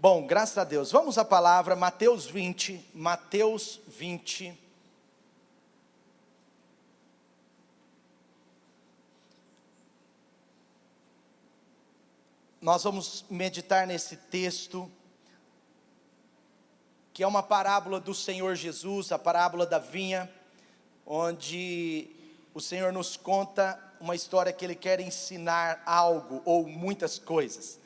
Bom, graças a Deus. Vamos à palavra, Mateus 20. Nós vamos meditar nesse texto, que é uma parábola do Senhor Jesus, a parábola da vinha, onde o Senhor nos conta uma história que Ele quer ensinar algo, ou muitas coisas.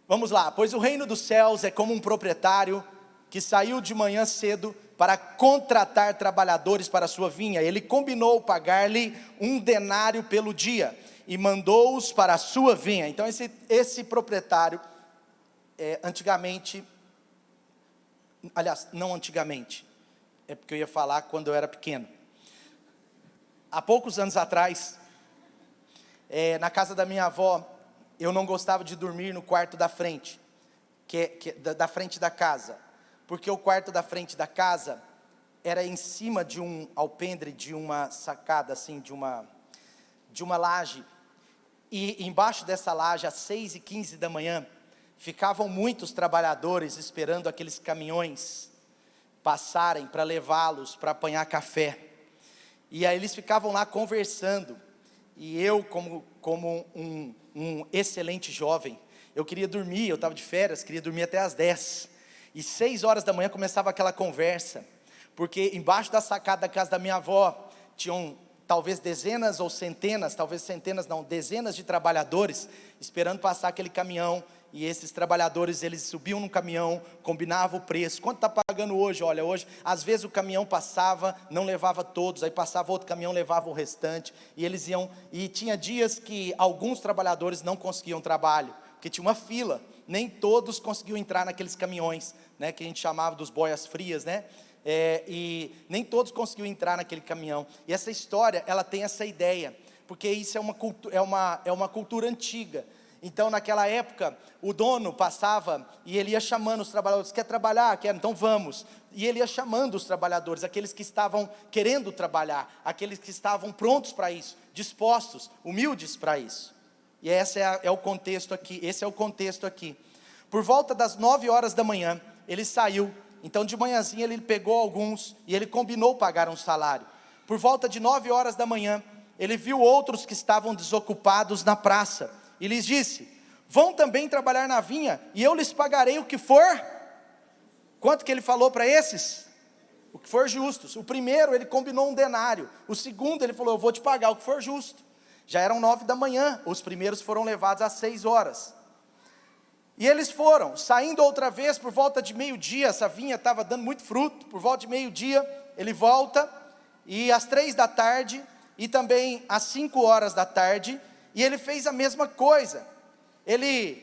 Vamos lá. Pois o reino dos céus é como um proprietário que saiu de manhã cedo para contratar trabalhadores para a sua vinha. Ele combinou pagar-lhe 1 denário pelo dia e mandou-os para a sua vinha. Então esse proprietário, antigamente, aliás, não antigamente, é porque eu ia falar quando eu era pequeno. Há poucos anos atrás, na casa da minha avó, eu não gostava de dormir no quarto da frente, da frente da casa, porque o quarto da frente da casa era em cima de um alpendre, de uma sacada, assim, de uma laje, e embaixo dessa laje, às 6h15 da manhã, ficavam muitos trabalhadores esperando aqueles caminhões passarem para levá-los para apanhar café, e aí eles ficavam lá conversando, e eu, como um excelente jovem, eu queria dormir, eu estava de férias, queria dormir até às 10, e 6 horas da manhã começava aquela conversa, porque embaixo da sacada da casa da minha avó, tinham talvez dezenas ou centenas, talvez centenas não, dezenas de trabalhadores, esperando passar aquele caminhão, e esses trabalhadores, eles subiam no caminhão, combinavam o preço, quanto está pagando hoje? Olha, hoje, às vezes o caminhão passava, não levava todos, aí passava outro caminhão, levava o restante, e eles iam, e tinha dias que alguns trabalhadores não conseguiam trabalho, porque tinha uma fila, nem todos conseguiam entrar naqueles caminhões, né, que a gente chamava dos boias frias, né, e nem todos conseguiam entrar naquele caminhão, e essa história, ela tem essa ideia, porque isso é uma cultura antiga. Então naquela época, o dono passava e ele ia chamando os trabalhadores, quer trabalhar? Quer? Então vamos. E ele ia chamando os trabalhadores, aqueles que estavam querendo trabalhar, aqueles que estavam prontos para isso, dispostos, humildes para isso. E esse é o contexto aqui, Por volta das 9 horas da manhã, ele saiu, então de manhãzinha ele pegou alguns e ele combinou pagar um salário. Por volta de 9 horas da manhã, ele viu outros que estavam desocupados na praça, e lhes disse: vão também trabalhar na vinha, e eu lhes pagarei o que for. Quanto que ele falou para esses? O que for justos. O primeiro ele combinou 1 denário, o segundo ele falou: eu vou te pagar o que for justo. Já eram 9 da manhã, os primeiros foram levados às 6 horas, e eles foram, saindo outra vez por volta de meio-dia, essa vinha estava dando muito fruto, por volta de meio-dia, ele volta, e às 3 da tarde, e também às 5 horas da tarde, e ele fez a mesma coisa. Ele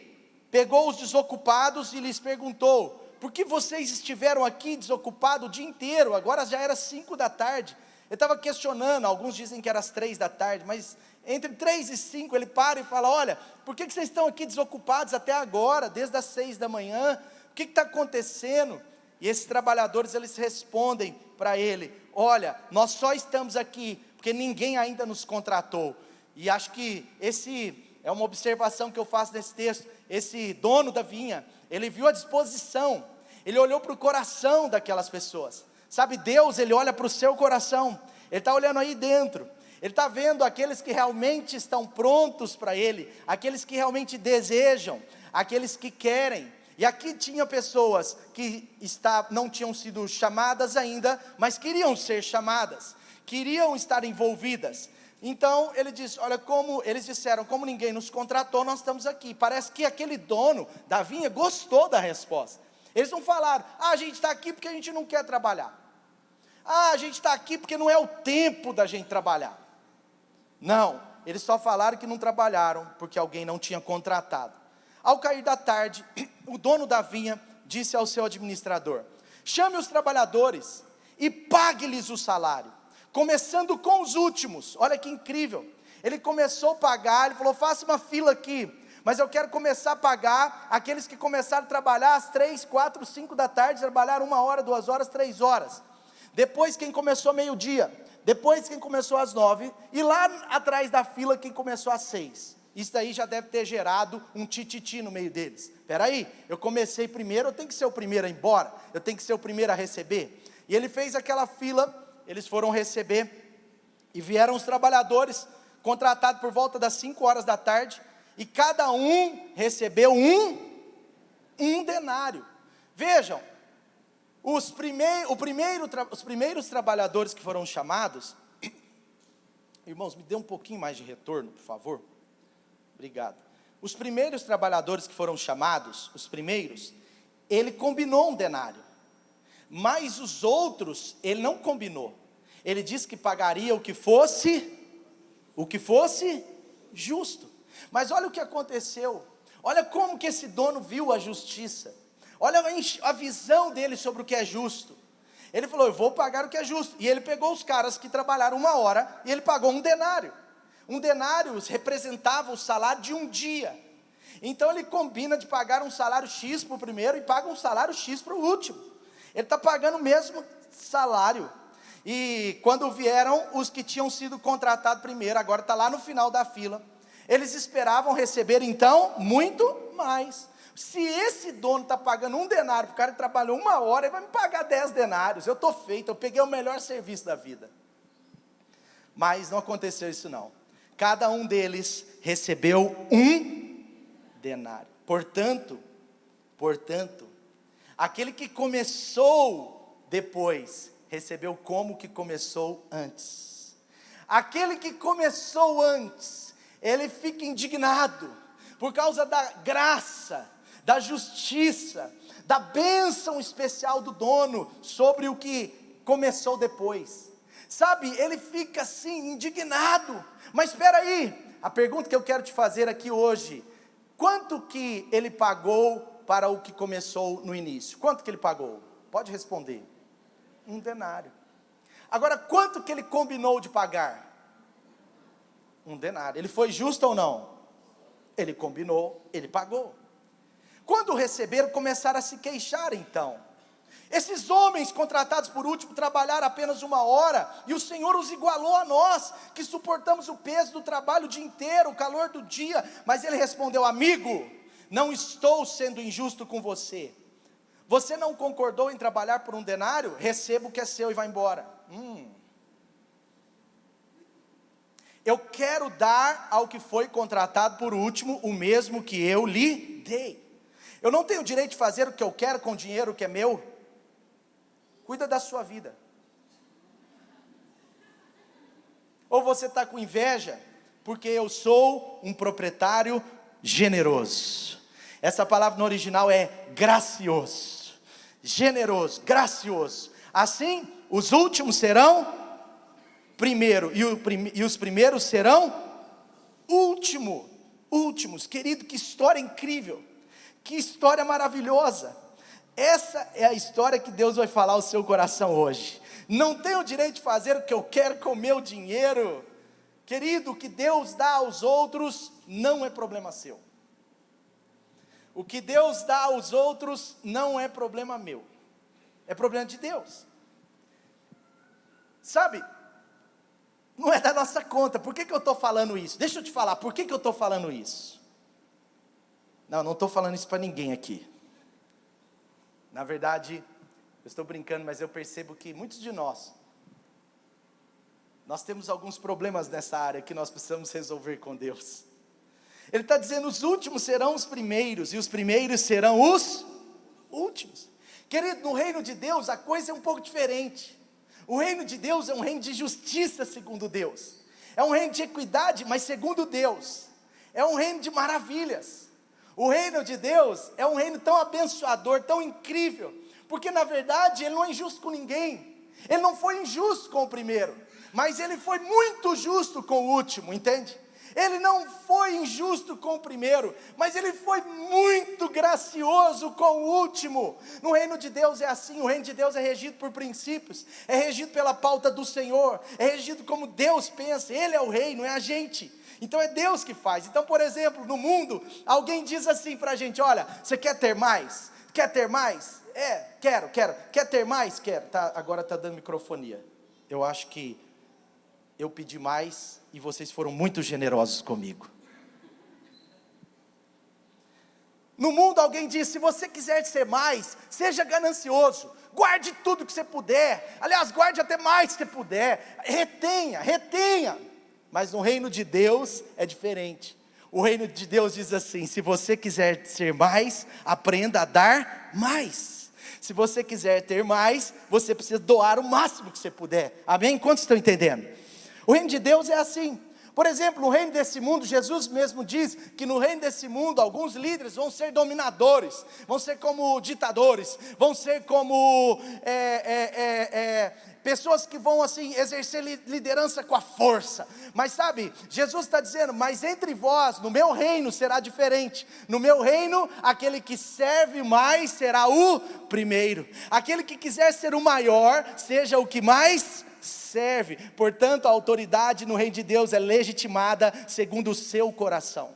pegou os desocupados e lhes perguntou: por que vocês estiveram aqui desocupados o dia inteiro? Agora já era 5 da tarde. Ele estava questionando, alguns dizem que era às 3 da tarde, mas entre 3 e 5 ele para e fala: olha, por que vocês estão aqui desocupados até agora, desde as 6 da manhã? O que está acontecendo? E esses trabalhadores, eles respondem para ele: olha, nós só estamos aqui porque ninguém ainda nos contratou. E acho que esse é uma observação que eu faço nesse texto. Esse dono da vinha, ele viu a disposição, ele olhou para o coração daquelas pessoas. Sabe, Deus, ele olha para o seu coração, ele está olhando aí dentro, ele está vendo aqueles que realmente estão prontos para ele, aqueles que realmente desejam, aqueles que querem. E aqui tinha pessoas que não tinham sido chamadas ainda, mas queriam ser chamadas, queriam estar envolvidas. Então ele disse: olha, eles disseram, como ninguém nos contratou, nós estamos aqui. Parece que aquele dono da vinha gostou da resposta. Eles não falaram: a gente está aqui porque a gente não quer trabalhar, a gente está aqui porque não é o tempo da gente trabalhar. Não, eles só falaram que não trabalharam porque alguém não tinha contratado. Ao cair da tarde, o dono da vinha disse ao seu administrador: chame os trabalhadores e pague-lhes o salário, começando com os últimos. Olha que incrível, ele começou a pagar, ele falou: faça uma fila aqui, mas eu quero começar a pagar aqueles que começaram a trabalhar às 3, 4, 5 da tarde, trabalharam 1 hora, 2 horas, 3 horas, depois quem começou meio-dia, depois quem começou às 9, e lá atrás da fila quem começou às 6, Isso daí já deve ter gerado um tititi no meio deles. Espera aí, eu comecei primeiro, eu tenho que ser o primeiro a ir embora, eu tenho que ser o primeiro a receber. E ele fez aquela fila, eles foram receber, e vieram os trabalhadores, contratados por volta das 5 horas da tarde, e cada um recebeu um denário. Vejam, os primeiros trabalhadores que foram chamados, irmãos, me dê um pouquinho mais de retorno, por favor. Obrigado. Os primeiros trabalhadores que foram chamados, ele combinou um denário. Mas os outros, ele não combinou. Ele disse que pagaria o que fosse justo. Mas olha o que aconteceu. Olha como que esse dono viu a justiça. Olha a visão dele sobre o que é justo. Ele falou, eu vou pagar o que é justo. E ele pegou os caras que trabalharam 1 hora e ele pagou um denário. Um denário representava o salário de um dia. Então ele combina de pagar um salário X para o primeiro e paga um salário X para o último. Ele está pagando o mesmo salário. E quando vieram os que tinham sido contratados primeiro, agora está lá no final da fila, eles esperavam receber então muito mais. Se esse dono está pagando um denário para o cara que trabalhou 1 hora, ele vai me pagar 10 denários, eu estou feito, eu peguei o melhor serviço da vida. Mas não aconteceu isso não. Cada um deles recebeu um denário. Portanto, aquele que começou depois, recebeu como que começou antes. Aquele que começou antes, ele fica indignado, por causa da graça, da justiça, da bênção especial do dono, sobre o que começou depois. Sabe, ele fica assim, indignado. Mas espera aí, a pergunta que eu quero te fazer aqui hoje, quanto que ele pagou para o que começou no início? Quanto que ele pagou? Pode responder. 1 denário. Agora, quanto que ele combinou de pagar? 1 denário. Ele foi justo ou não? Ele combinou, ele pagou. Quando receberam, começaram a se queixar então. Esses homens contratados por último trabalharam apenas 1 hora, e o Senhor os igualou a nós, que suportamos o peso do trabalho o dia inteiro, o calor do dia. Mas ele respondeu, amigo, não estou sendo injusto com você. Você não concordou em trabalhar por 1 denário? Receba o que é seu e vá embora. Eu quero dar ao que foi contratado por último o mesmo que eu lhe dei. Eu não tenho direito de fazer o que eu quero com o dinheiro que é meu. Cuida da sua vida. Ou você está com inveja, porque eu sou um proprietário generoso. Essa palavra no original é gracioso, generoso, gracioso. Assim, os últimos serão primeiro, e os primeiros serão últimos. Querido, que história incrível, que história maravilhosa. Essa é a história que Deus vai falar ao seu coração hoje. Não tenho o direito de fazer o que eu quero com o meu dinheiro. Querido, o que Deus dá aos outros não é problema seu. O que Deus dá aos outros não é problema meu. É problema de Deus. Sabe, não é da nossa conta. Por que eu estou falando isso? Deixa eu te falar, por que eu estou falando isso? Não estou falando isso para ninguém aqui. Na verdade, eu estou brincando, mas eu percebo que muitos de nós temos alguns problemas nessa área que nós precisamos resolver com Deus. Ele está dizendo, os últimos serão os primeiros, e os primeiros serão os últimos. Querido, no reino de Deus a coisa é um pouco diferente. O reino de Deus é um reino de justiça segundo Deus. É um reino de equidade, mas segundo Deus. É um reino de maravilhas. O reino de Deus é um reino tão abençoador, tão incrível, porque na verdade Ele não é injusto com ninguém. Ele não foi injusto com o primeiro, mas Ele foi muito justo com o último, entende? Ele não foi injusto com o primeiro, mas Ele foi muito gracioso com o último. No reino de Deus é assim, o reino de Deus é regido por princípios, é regido pela pauta do Senhor, é regido como Deus pensa. Ele é o rei, não é a gente. Então é Deus que faz. Então, por exemplo, no mundo, alguém diz assim para a gente, olha, você quer ter mais? Quer ter mais? Quero. Quer ter mais? Quero. Agora está dando microfonia. Eu acho que eu pedi mais e vocês foram muito generosos comigo. No mundo alguém diz, se você quiser ser mais, seja ganancioso, guarde tudo que você puder, aliás, guarde até mais que você puder, retenha, mas no reino de Deus é diferente. O reino de Deus diz assim, se você quiser ser mais, aprenda a dar mais. Se você quiser ter mais, você precisa doar o máximo que você puder, amém? Quantos estão entendendo? O reino de Deus é assim. Por exemplo, no reino desse mundo, Jesus mesmo diz que no reino desse mundo, alguns líderes vão ser dominadores, vão ser como ditadores, vão ser como pessoas que vão assim, exercer liderança com a força. Mas sabe, Jesus está dizendo, mas entre vós, no meu reino será diferente. No meu reino, aquele que serve mais será o primeiro. Aquele que quiser ser o maior, seja o que mais serve. Portanto, a autoridade no reino de Deus é legitimada segundo o seu coração,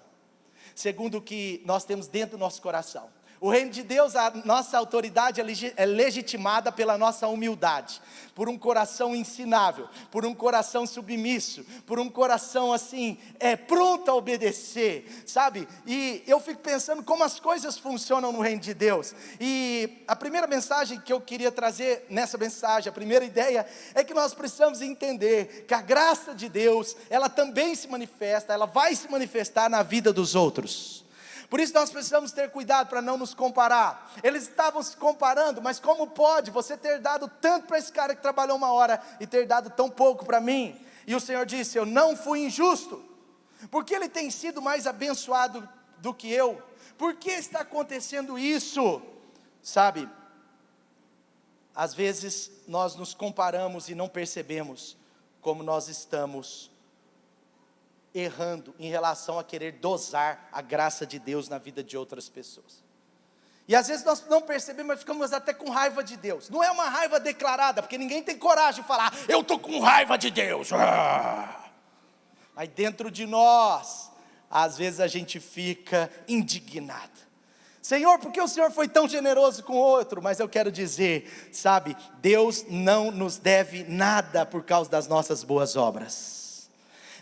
segundo o que nós temos dentro do nosso coração. O reino de Deus, a nossa autoridade é legitimada pela nossa humildade, por um coração ensinável, por um coração submisso, por um coração assim, pronto a obedecer, sabe? E eu fico pensando como as coisas funcionam no reino de Deus. E a primeira mensagem que eu queria trazer nessa mensagem, a primeira ideia, é que nós precisamos entender que a graça de Deus, ela também se manifesta, ela vai se manifestar na vida dos outros. Por isso nós precisamos ter cuidado para não nos comparar. Eles estavam se comparando, mas como pode você ter dado tanto para esse cara que trabalhou 1 hora e ter dado tão pouco para mim? E o Senhor disse, eu não fui injusto, porque ele tem sido mais abençoado do que eu. Por que está acontecendo isso? Sabe, às vezes nós nos comparamos e não percebemos como nós estamos errando em relação a querer dosar a graça de Deus na vida de outras pessoas. E às vezes nós não percebemos, mas ficamos até com raiva de Deus. Não é uma raiva declarada, porque ninguém tem coragem de falar, eu estou com raiva de Deus. Mas dentro de nós, às vezes a gente fica indignado. Senhor, por que o Senhor foi tão generoso com o outro? Mas eu quero dizer, sabe, Deus não nos deve nada por causa das nossas boas obras.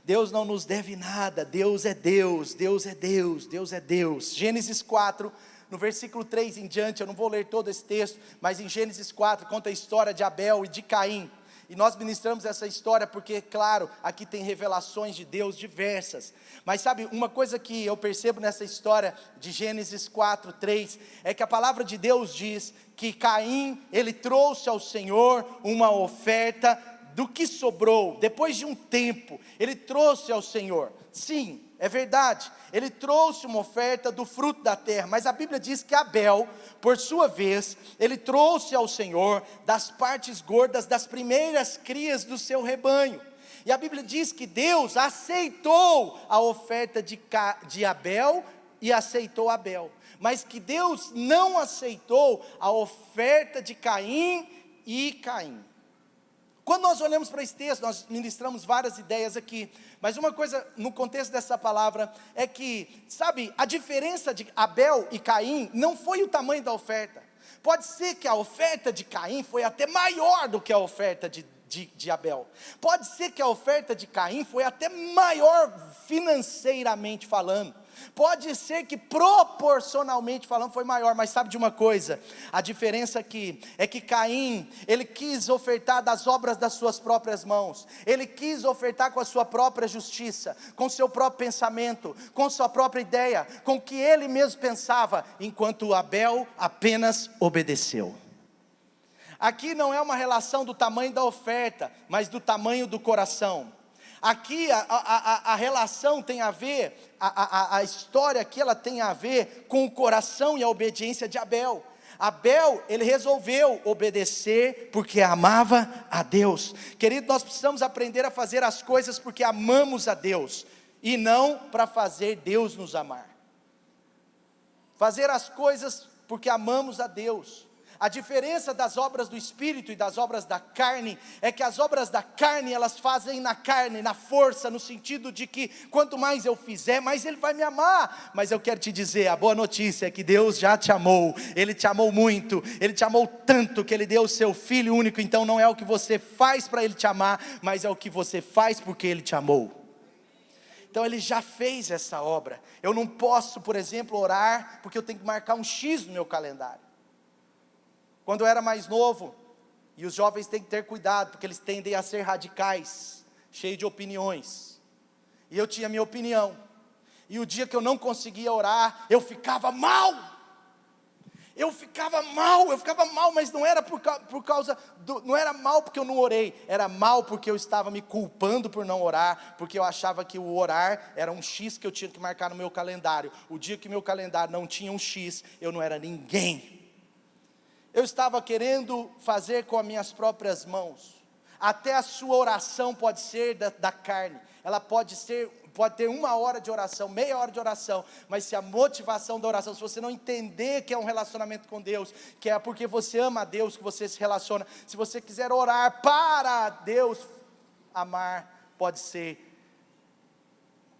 Deus não nos deve nada, Deus é Deus, Deus é Deus, Deus é Deus. Gênesis 4, no versículo 3 em diante, eu não vou ler todo esse texto, mas em Gênesis 4 conta a história de Abel e de Caim. E nós ministramos essa história porque, claro, aqui tem revelações de Deus diversas. Mas sabe, uma coisa que eu percebo nessa história de Gênesis 4, 3, é que a palavra de Deus diz que Caim, ele trouxe ao Senhor uma oferta do que sobrou, depois de um tempo, ele trouxe ao Senhor. Sim, é verdade, ele trouxe uma oferta do fruto da terra, mas a Bíblia diz que Abel, por sua vez, ele trouxe ao Senhor das partes gordas das primeiras crias do seu rebanho. E a Bíblia diz que Deus aceitou a oferta de Abel e aceitou Abel, mas que Deus não aceitou a oferta de Caim e Caim. Quando nós olhamos para esse texto, nós ministramos várias ideias aqui, mas uma coisa no contexto dessa palavra é que, sabe, a diferença de Abel e Caim não foi o tamanho da oferta. Pode ser que a oferta de Caim foi até maior do que a oferta de Abel. Pode ser que a oferta de Caim foi até maior financeiramente falando. Pode ser que proporcionalmente falando foi maior, mas sabe de uma coisa? A diferença aqui é que Caim, ele quis ofertar das obras das suas próprias mãos. Ele quis ofertar com a sua própria justiça, com o seu próprio pensamento, com sua própria ideia, com o que ele mesmo pensava, enquanto Abel apenas obedeceu. Aqui não é uma relação do tamanho da oferta, mas do tamanho do coração. Aqui a relação tem a ver, a história aqui ela tem a ver com o coração e a obediência de Abel. Abel, ele resolveu obedecer porque amava a Deus. Querido, nós precisamos aprender a fazer as coisas porque amamos a Deus, e não para fazer Deus nos amar. Fazer as coisas porque amamos a Deus. A diferença das obras do Espírito e das obras da carne, é que as obras da carne, elas fazem na carne, na força, no sentido de que, quanto mais eu fizer, mais Ele vai me amar. Mas eu quero te dizer, a boa notícia é que Deus já te amou, Ele te amou muito, Ele te amou tanto, que Ele deu o seu Filho único. Então não é o que você faz para Ele te amar, mas é o que você faz porque Ele te amou. Então Ele já fez essa obra. Eu não posso, por exemplo, orar, porque eu tenho que marcar um X no meu calendário. Quando eu era mais novo, e os jovens têm que ter cuidado, porque eles tendem a ser radicais, cheios de opiniões. E eu tinha minha opinião. E o dia que eu não conseguia orar, eu ficava mal. Eu ficava mal, mas não era por causa não era mal porque eu não orei, era mal porque eu estava me culpando por não orar, porque eu achava que o orar era um X que eu tinha que marcar no meu calendário. O dia que meu calendário não tinha um X, eu não era ninguém. Eu estava querendo fazer com as minhas próprias mãos. Até a sua oração pode ser da carne, ela pode ter 1 hora de oração, meia hora de oração, mas se a motivação da oração, se você não entender que é um relacionamento com Deus, que é porque você ama a Deus que você se relaciona, se você quiser orar para Deus amar, pode ser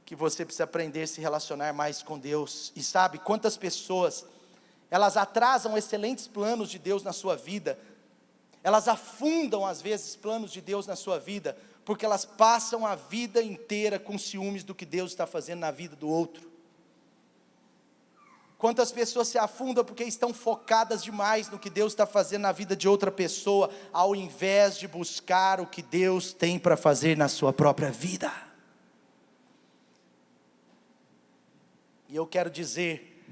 que você precisa aprender a se relacionar mais com Deus. E sabe quantas pessoas, elas atrasam excelentes planos de Deus na sua vida, elas afundam às vezes planos de Deus na sua vida, porque elas passam a vida inteira com ciúmes do que Deus está fazendo na vida do outro. Quantas pessoas se afundam porque estão focadas demais no que Deus está fazendo na vida de outra pessoa, ao invés de buscar o que Deus tem para fazer na sua própria vida. E eu quero dizer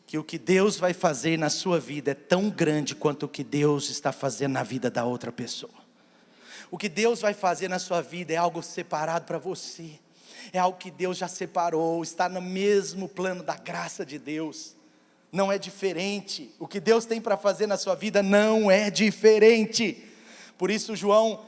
que o que Deus vai fazer na sua vida é tão grande quanto o que Deus está fazendo na vida da outra pessoa. O que Deus vai fazer na sua vida é algo separado para você, é algo que Deus já separou, está no mesmo plano da graça de Deus, não é diferente. O que Deus tem para fazer na sua vida não é diferente. Por isso Jesus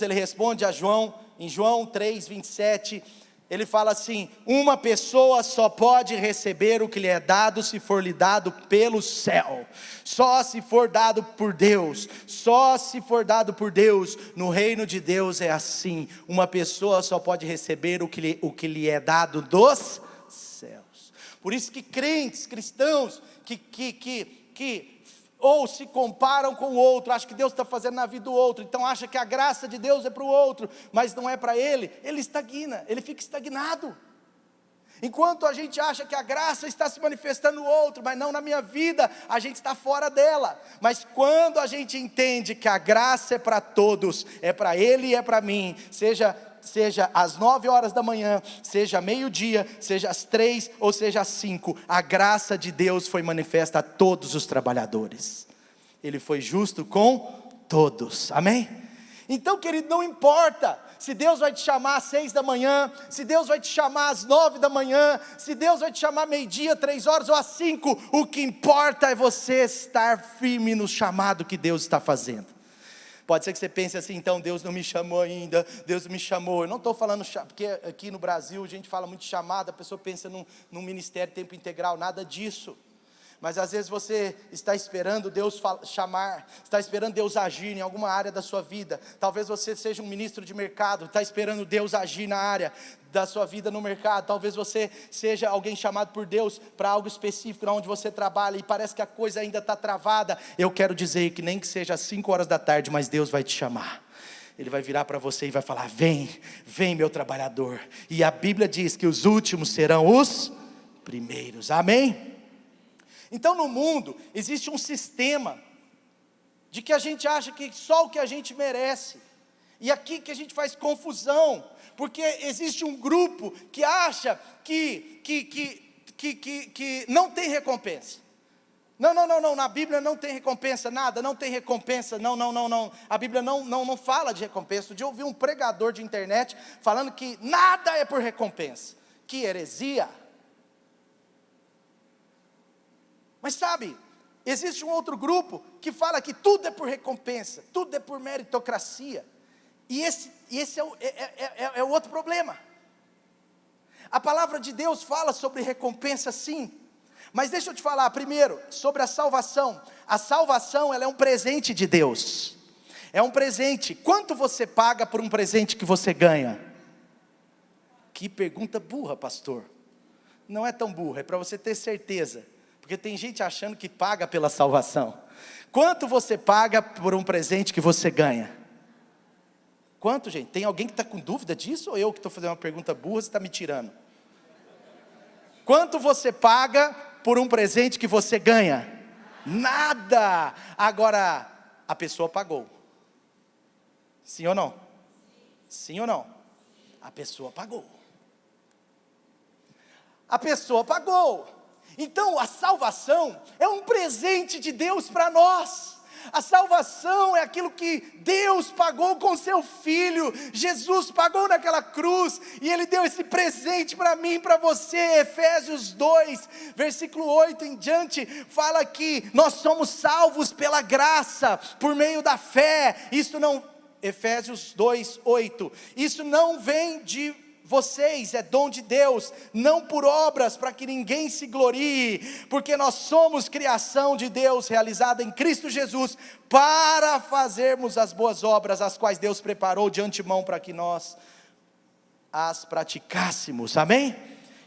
ele responde a João, em João 3:27, ele fala assim: uma pessoa só pode receber o que lhe é dado se for lhe dado pelo céu, só se for dado por Deus, só se for dado por Deus. No reino de Deus é assim, uma pessoa só pode receber o que lhe é dado dos céus. Por isso que cristãos que ou se comparam com o outro, acham que Deus está fazendo na vida do outro, então acha que a graça de Deus é para o outro, mas não é para ele estagna, ele fica estagnado. Enquanto a gente acha que a graça está se manifestando no outro, mas não na minha vida, a gente está fora dela. Mas quando a gente entende que a graça é para todos, é para ele e é para mim, seja às 9 horas da manhã, seja meio-dia, seja às 3 ou seja às 5, a graça de Deus foi manifesta a todos os trabalhadores. Ele foi justo com todos, amém? Então, querido, não importa se Deus vai te chamar às 6 da manhã, se Deus vai te chamar às 9 da manhã, se Deus vai te chamar meio-dia, 3 horas ou às 5, o que importa é você estar firme no chamado que Deus está fazendo. Pode ser que você pense assim: então Deus não me chamou ainda, Deus não me chamou. Eu não estou falando, porque aqui no Brasil a gente fala muito de chamada, a pessoa pensa num ministério tempo integral, nada disso. Mas às vezes você está esperando Deus chamar, está esperando Deus agir em alguma área da sua vida. Talvez você seja um ministro de mercado, está esperando Deus agir na área da sua vida no mercado. Talvez você seja alguém chamado por Deus para algo específico, onde você trabalha, e parece que a coisa ainda está travada. Eu quero dizer que nem que seja às 5 horas da tarde, mas Deus vai te chamar. Ele vai virar para você e vai falar: vem meu trabalhador. E a Bíblia diz que os últimos serão os primeiros, amém? Então no mundo existe um sistema de que a gente acha que só o que a gente merece, e aqui que a gente faz confusão, porque existe um grupo que acha que não tem recompensa. Não, na Bíblia não tem recompensa, nada, não tem recompensa, não, a Bíblia não fala de recompensa. Um dia eu ouvi um pregador de internet falando que nada é por recompensa, que heresia. Mas sabe, existe um outro grupo que fala que tudo é por recompensa, tudo é por meritocracia, e esse é o outro problema. A palavra de Deus fala sobre recompensa sim, mas deixa eu te falar primeiro sobre a salvação. A salvação, ela é um presente de Deus, é um presente. Quanto você paga por um presente que você ganha? Que pergunta burra, pastor. Não é tão burra, é para você ter certeza. Porque tem gente achando que paga pela salvação. Quanto você paga por um presente que você ganha? Quanto, gente? Tem alguém que está com dúvida disso? Ou eu que estou fazendo uma pergunta burra, você está me tirando? Quanto você paga por um presente que você ganha? Nada! Agora, a pessoa pagou. Sim ou não? Sim ou não? A pessoa pagou. A pessoa pagou. Então a salvação é um presente de Deus para nós. A salvação é aquilo que Deus pagou com seu Filho. Jesus pagou naquela cruz e Ele deu esse presente para mim e para você. Efésios 2, versículo 8 em diante, fala que nós somos salvos pela graça, por meio da fé. Isso não, Efésios 2, 8, isso não vem de vocês, é dom de Deus, não por obras, para que ninguém se glorie, porque nós somos criação de Deus, realizada em Cristo Jesus, para fazermos as boas obras, as quais Deus preparou de antemão, para que nós as praticássemos, amém?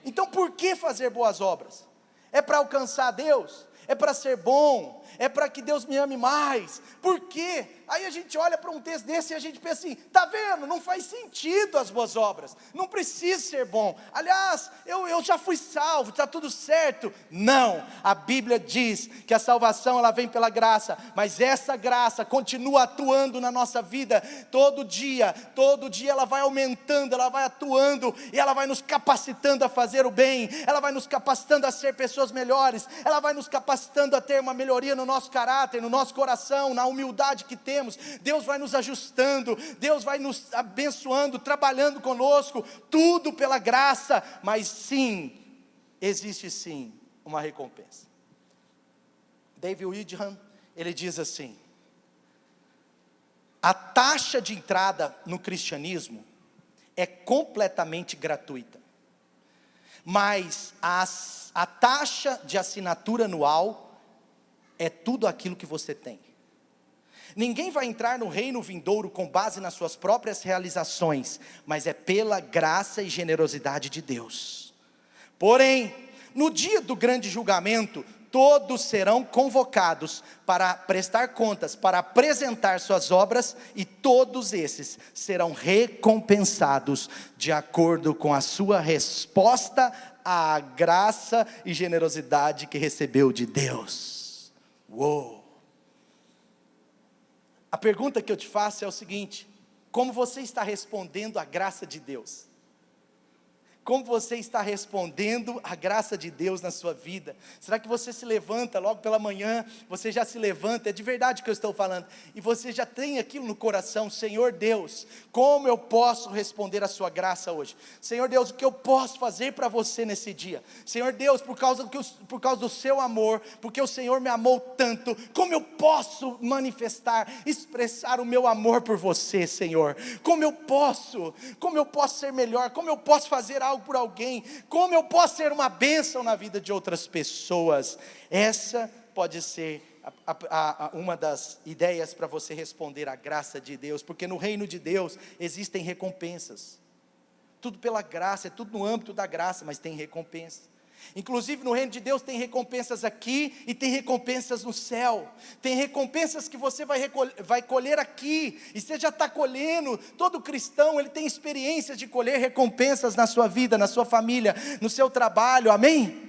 Então por que fazer boas obras? É para alcançar Deus? É para ser bom? É para que Deus me ame mais? Por quê? Aí a gente olha para um texto desse e a gente pensa assim, está vendo? Não faz sentido as boas obras, não precisa ser bom. Aliás, eu já fui salvo, está tudo certo. Não, a Bíblia diz que a salvação ela vem pela graça, mas essa graça continua atuando na nossa vida, todo dia ela vai aumentando, ela vai atuando, e ela vai nos capacitando a fazer o bem, ela vai nos capacitando a ser pessoas melhores, ela vai nos capacitando a ter uma melhoria no nosso caráter, no nosso coração, na humildade que temos. Deus vai nos ajustando, Deus vai nos abençoando, trabalhando conosco, tudo pela graça, mas sim, existe sim uma recompensa. David Widham, ele diz assim: a taxa de entrada no cristianismo é completamente gratuita, mas a taxa de assinatura anual é tudo aquilo que você tem. Ninguém vai entrar no reino vindouro com base nas suas próprias realizações, mas é pela graça e generosidade de Deus. Porém, no dia do grande julgamento, todos serão convocados para prestar contas, para apresentar suas obras, e todos esses serão recompensados de acordo com a sua resposta à graça e generosidade que recebeu de Deus. Uou! A pergunta que eu te faço é o seguinte: como você está respondendo à graça de Deus? Como você está respondendo à graça de Deus na sua vida? Será que você se levanta logo pela manhã, você já se levanta, é de verdade que eu estou falando, e você já tem aquilo no coração: Senhor Deus, como eu posso responder a sua graça hoje? Senhor Deus, o que eu posso fazer para você nesse dia? Senhor Deus, por causa do seu amor, porque o Senhor me amou tanto, como eu posso manifestar, expressar o meu amor por você, Senhor? Como eu posso ser melhor? Como eu posso fazer algo por alguém? Como eu posso ser uma bênção na vida de outras pessoas? Essa pode ser uma das ideias para você responder à graça de Deus, porque no reino de Deus existem recompensas, tudo pela graça, é tudo no âmbito da graça, mas tem recompensa. Inclusive no reino de Deus tem recompensas aqui e tem recompensas no céu. Tem recompensas que você vai colher aqui, e você já está colhendo. Todo cristão, ele tem experiências de colher recompensas na sua vida, na sua família, no seu trabalho, amém?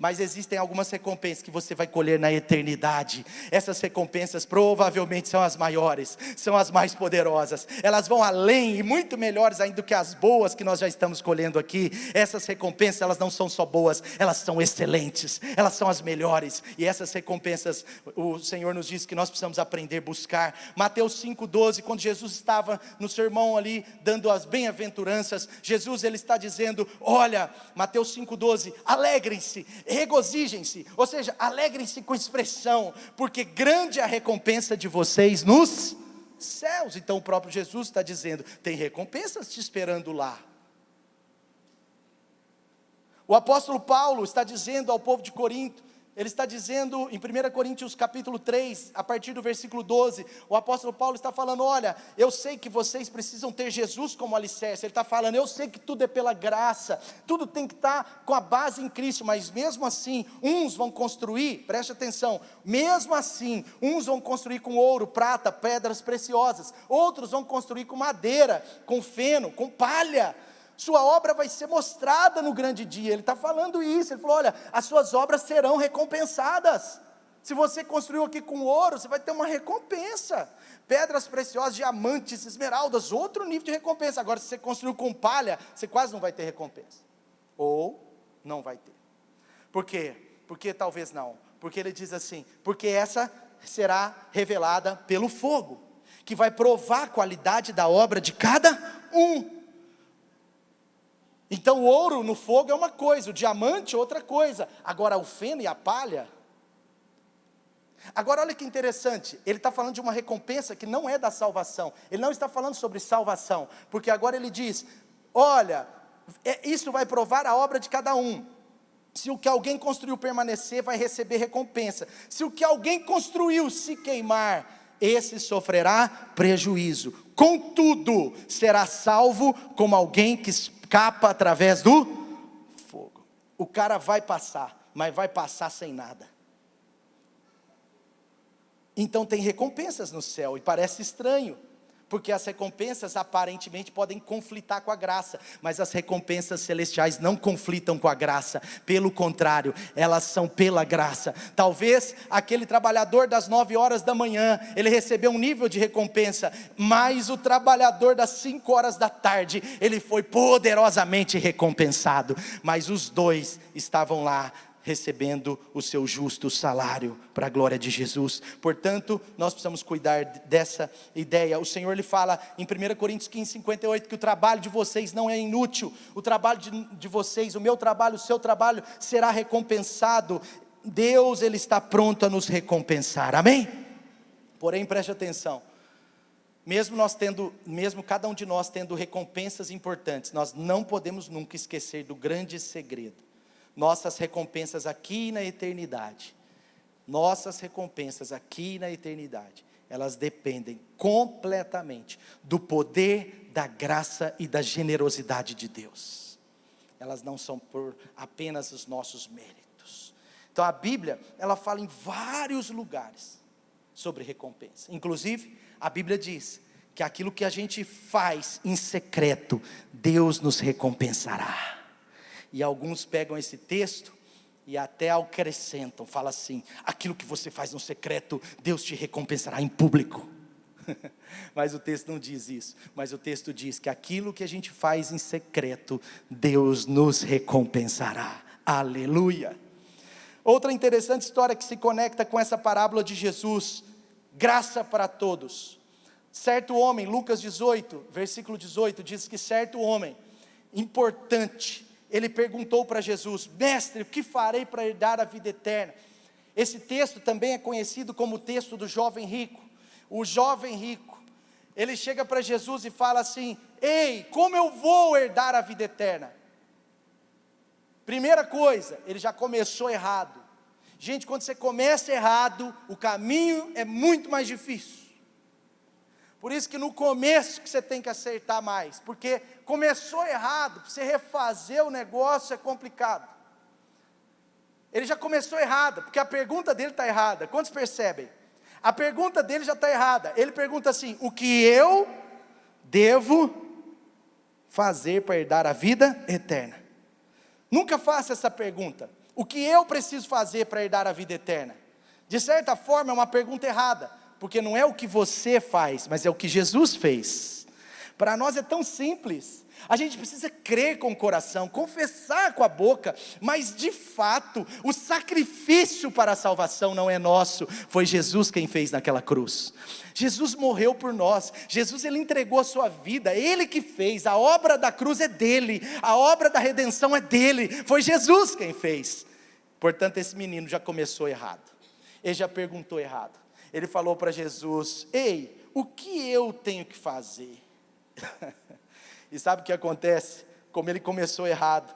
Mas existem algumas recompensas que você vai colher na eternidade. Essas recompensas provavelmente são as maiores, são as mais poderosas. Elas vão além e muito melhores ainda do que as boas que nós já estamos colhendo aqui. Essas recompensas, elas não são só boas, elas são excelentes, elas são as melhores. E essas recompensas, o Senhor nos diz que nós precisamos aprender a buscar. Mateus 5,12, quando Jesus estava no sermão ali, dando as bem-aventuranças, Jesus ele está dizendo, olha, Mateus 5,12, alegrem-se, regozijem-se, ou seja, alegrem-se com expressão, porque grande é a recompensa de vocês nos céus. Então o próprio Jesus está dizendo, tem recompensas te esperando lá. O apóstolo Paulo está dizendo ao povo de Corinto, Ele está dizendo em 1 Coríntios capítulo 3, a partir do versículo 12, o apóstolo Paulo está falando, olha, eu sei que vocês precisam ter Jesus como alicerce. Ele está falando, eu sei que tudo é pela graça, tudo tem que estar com a base em Cristo, mas mesmo assim, uns vão construir, preste atenção, mesmo assim, uns vão construir com ouro, prata, pedras preciosas, outros vão construir com madeira, com feno, com palha. Sua obra vai ser mostrada no grande dia. Ele está falando isso, ele falou, olha, as suas obras serão recompensadas. Se você construiu aqui com ouro, você vai ter uma recompensa, pedras preciosas, diamantes, esmeraldas, outro nível de recompensa. Agora, se você construiu com palha, você quase não vai ter recompensa, ou não vai ter. Por quê? Porque talvez não, porque ele diz assim, porque essa será revelada pelo fogo, que vai provar a qualidade da obra de cada um. Então o ouro no fogo é uma coisa, o diamante é outra coisa, agora o feno e a palha. Agora olha que interessante, ele está falando de uma recompensa que não é da salvação, ele não está falando sobre salvação, porque agora ele diz, olha, isso vai provar a obra de cada um. Se o que alguém construiu permanecer, vai receber recompensa. Se o que alguém construiu se queimar, esse sofrerá prejuízo. Contudo, será salvo como alguém que escapa através do fogo. O cara vai passar, mas vai passar sem nada. Então tem recompensas no céu, e parece estranho, porque as recompensas aparentemente podem conflitar com a graça, mas as recompensas celestiais não conflitam com a graça, pelo contrário, elas são pela graça. Talvez aquele trabalhador das 9 horas da manhã, ele recebeu um nível de recompensa, mas o trabalhador das 5 horas da tarde, ele foi poderosamente recompensado, mas os dois estavam lá, recebendo o seu justo salário, para a glória de Jesus. Portanto, nós precisamos cuidar dessa ideia. O Senhor lhe fala em 1 Coríntios 15, 58, que o trabalho de vocês não é inútil, o trabalho de vocês, o meu trabalho, o seu trabalho, será recompensado. Deus, Ele está pronto a nos recompensar, amém? Porém, preste atenção, mesmo cada um de nós tendo recompensas importantes, nós não podemos nunca esquecer do grande segredo. Nossas recompensas aqui na eternidade, elas dependem completamente do poder, da graça e da generosidade de Deus. Elas não são por apenas os nossos méritos. Então a Bíblia, ela fala em vários lugares sobre recompensa. Inclusive, a Bíblia diz que aquilo que a gente faz em secreto, Deus nos recompensará. E alguns pegam esse texto e até acrescentam, fala assim, aquilo que você faz no secreto, Deus te recompensará em público. Mas o texto não diz isso, mas o texto diz que aquilo que a gente faz em secreto, Deus nos recompensará, aleluia. Outra interessante história que se conecta com essa parábola de Jesus, graça para todos. Certo homem, Lucas 18, versículo 18, diz que certo homem, importante, ele perguntou para Jesus, mestre, o que farei para herdar a vida eterna? Esse texto também é conhecido como o texto do jovem rico. O jovem rico, ele chega para Jesus e fala assim, ei, como eu vou herdar a vida eterna? Primeira coisa, ele já começou errado. Gente, quando você começa errado, o caminho é muito mais difícil. Por isso que no começo que você tem que acertar mais, porque começou errado, para você refazer o negócio é complicado. Ele já começou errado, porque a pergunta dele está errada. Quantos percebem? A pergunta dele já está errada. Ele pergunta assim, o que eu devo fazer para herdar a vida eterna? Nunca faça essa pergunta, o que eu preciso fazer para herdar a vida eterna? De certa forma é uma pergunta errada, porque não é o que você faz, mas é o que Jesus fez. Para nós é tão simples, a gente precisa crer com o coração, confessar com a boca, mas de fato, o sacrifício para a salvação não é nosso, foi Jesus quem fez naquela cruz. Jesus morreu por nós, Jesus ele entregou a sua vida, ele que fez, a obra da cruz é dele, a obra da redenção é dele, foi Jesus quem fez. Portanto, esse menino já começou errado, ele já perguntou errado. Ele falou para Jesus, ei, o que eu tenho que fazer? E sabe o que acontece? Como ele começou errado,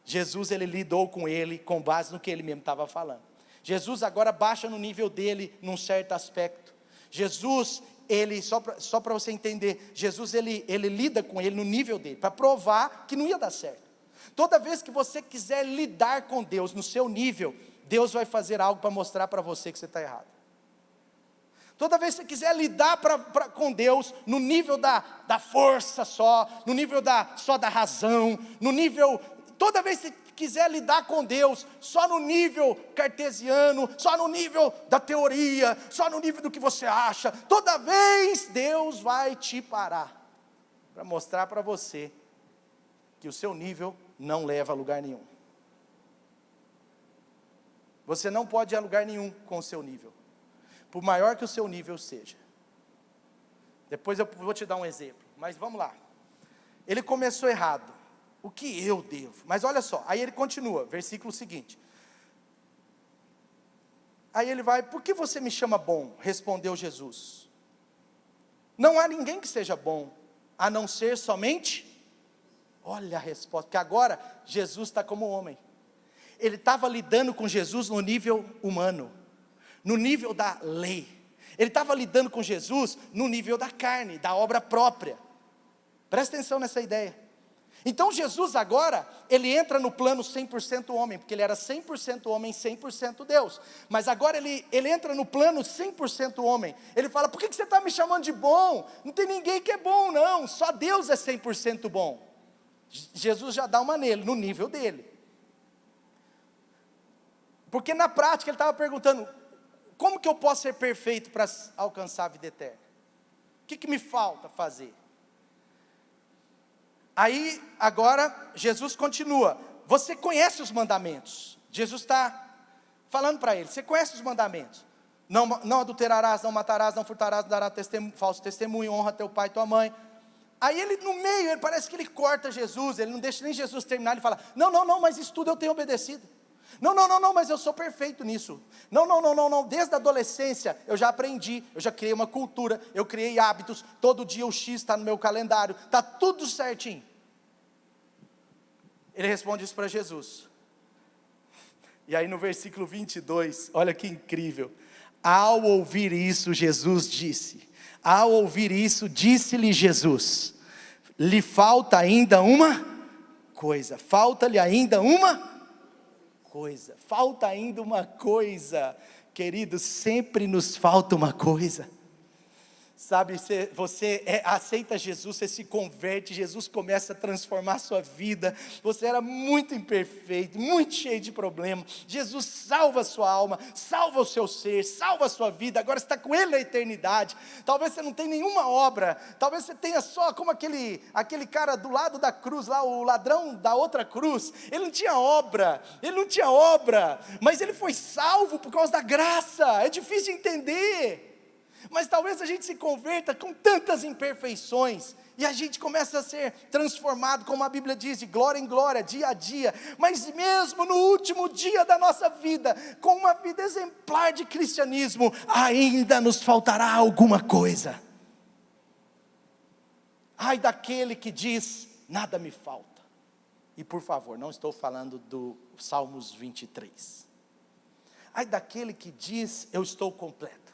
Jesus ele lidou com ele com base no que ele mesmo estava falando. Jesus agora baixa no nível dele, num certo aspecto. Jesus, ele, só para você entender, Jesus ele lida com ele no nível dele, para provar que não ia dar certo. Toda vez que você quiser lidar com Deus no seu nível, Deus vai fazer algo para mostrar para você que você está errado. Toda vez que você quiser lidar com Deus no nível da força só, no nível só da razão, no nível, toda vez que você quiser lidar com Deus só no nível cartesiano, só no nível da teoria, só no nível do que você acha, toda vez Deus vai te parar, para mostrar para você que o seu nível não leva a lugar nenhum. Você não pode ir a lugar nenhum com o seu nível, por maior que o seu nível seja. Depois eu vou te dar um exemplo, mas vamos lá. Ele começou errado. O que eu devo? Mas olha só, aí ele continua, versículo seguinte. Aí ele vai, por que você me chama bom? Respondeu Jesus. Não há ninguém que seja bom, a não ser somente, olha a resposta, porque agora Jesus está como homem. Ele estava lidando com Jesus no nível humano, no nível da lei. Ele estava lidando com Jesus no nível da carne, da obra própria. Presta atenção nessa ideia. Então Jesus agora, ele entra no plano 100% homem, porque ele era 100% homem, 100% Deus. Mas agora ele entra no plano 100% homem. Ele fala, por que você está me chamando de bom? Não tem ninguém que é bom não, só Deus é 100% bom. Jesus já dá uma nele, no nível dele. Porque na prática ele estava perguntando, como que eu posso ser perfeito para alcançar a vida eterna? O que me falta fazer? Aí, agora, Jesus continua, você conhece os mandamentos. Jesus está falando para ele, você conhece os mandamentos. Não adulterarás, não matarás, não furtarás, não darás falso testemunho, honra teu pai e tua mãe. Aí ele, no meio, ele parece que ele corta Jesus, ele não deixa nem Jesus terminar, ele fala, não, mas isso tudo eu tenho obedecido. Não, mas eu sou perfeito nisso. Não, desde a adolescência eu já aprendi, eu já criei uma cultura, eu criei hábitos, todo dia o X está no meu calendário, está tudo certinho. Ele responde isso para Jesus. E aí no versículo 22, olha que incrível. Ao ouvir isso, Jesus disse, ao ouvir isso, disse-lhe Jesus, lhe falta ainda uma coisa, falta-lhe ainda uma coisa, falta ainda uma coisa, queridos, sempre nos falta uma coisa, sabe, você aceita Jesus, você se converte, Jesus começa a transformar a sua vida, você era muito imperfeito, muito cheio de problemas, Jesus salva a sua alma, salva o seu ser, salva a sua vida, agora você está com Ele na eternidade, talvez você não tenha nenhuma obra, talvez você tenha só como aquele cara do lado da cruz, lá o ladrão da outra cruz, ele não tinha obra, mas ele foi salvo por causa da graça, é difícil de entender, mas talvez a gente se converta com tantas imperfeições, e a gente começa a ser transformado, como a Bíblia diz, de glória em glória, dia a dia, mas mesmo no último dia da nossa vida, com uma vida exemplar de cristianismo, ainda nos faltará alguma coisa. Ai daquele que diz, nada me falta. E por favor, não estou falando do Salmos 23. Ai daquele que diz, eu estou completo.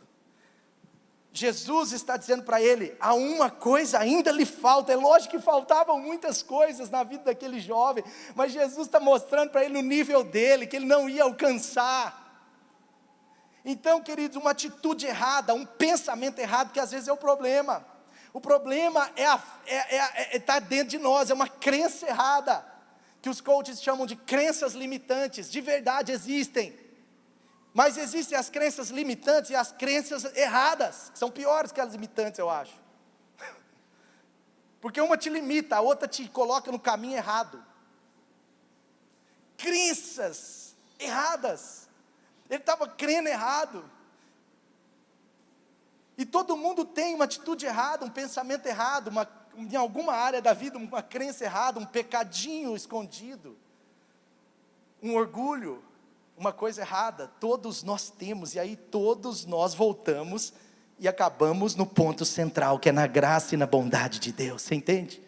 Jesus está dizendo para ele, há uma coisa ainda lhe falta, é lógico que faltavam muitas coisas na vida daquele jovem, mas Jesus está mostrando para ele o nível dele, que ele não ia alcançar. Então, queridos, uma atitude errada, um pensamento errado, que às vezes é o problema está dentro de nós, é uma crença errada, que os coaches chamam de crenças limitantes, de verdade existem, mas existem as crenças limitantes e as crenças erradas, que são piores que as limitantes, eu acho. Porque uma te limita, a outra te coloca no caminho errado. Crenças erradas. Ele estava crendo errado. E todo mundo tem uma atitude errada, um pensamento errado, em alguma área da vida, uma crença errada, um pecadinho escondido, um orgulho. Uma coisa errada, todos nós temos, e aí todos nós voltamos e acabamos no ponto central, que é na graça e na bondade de Deus, você entende?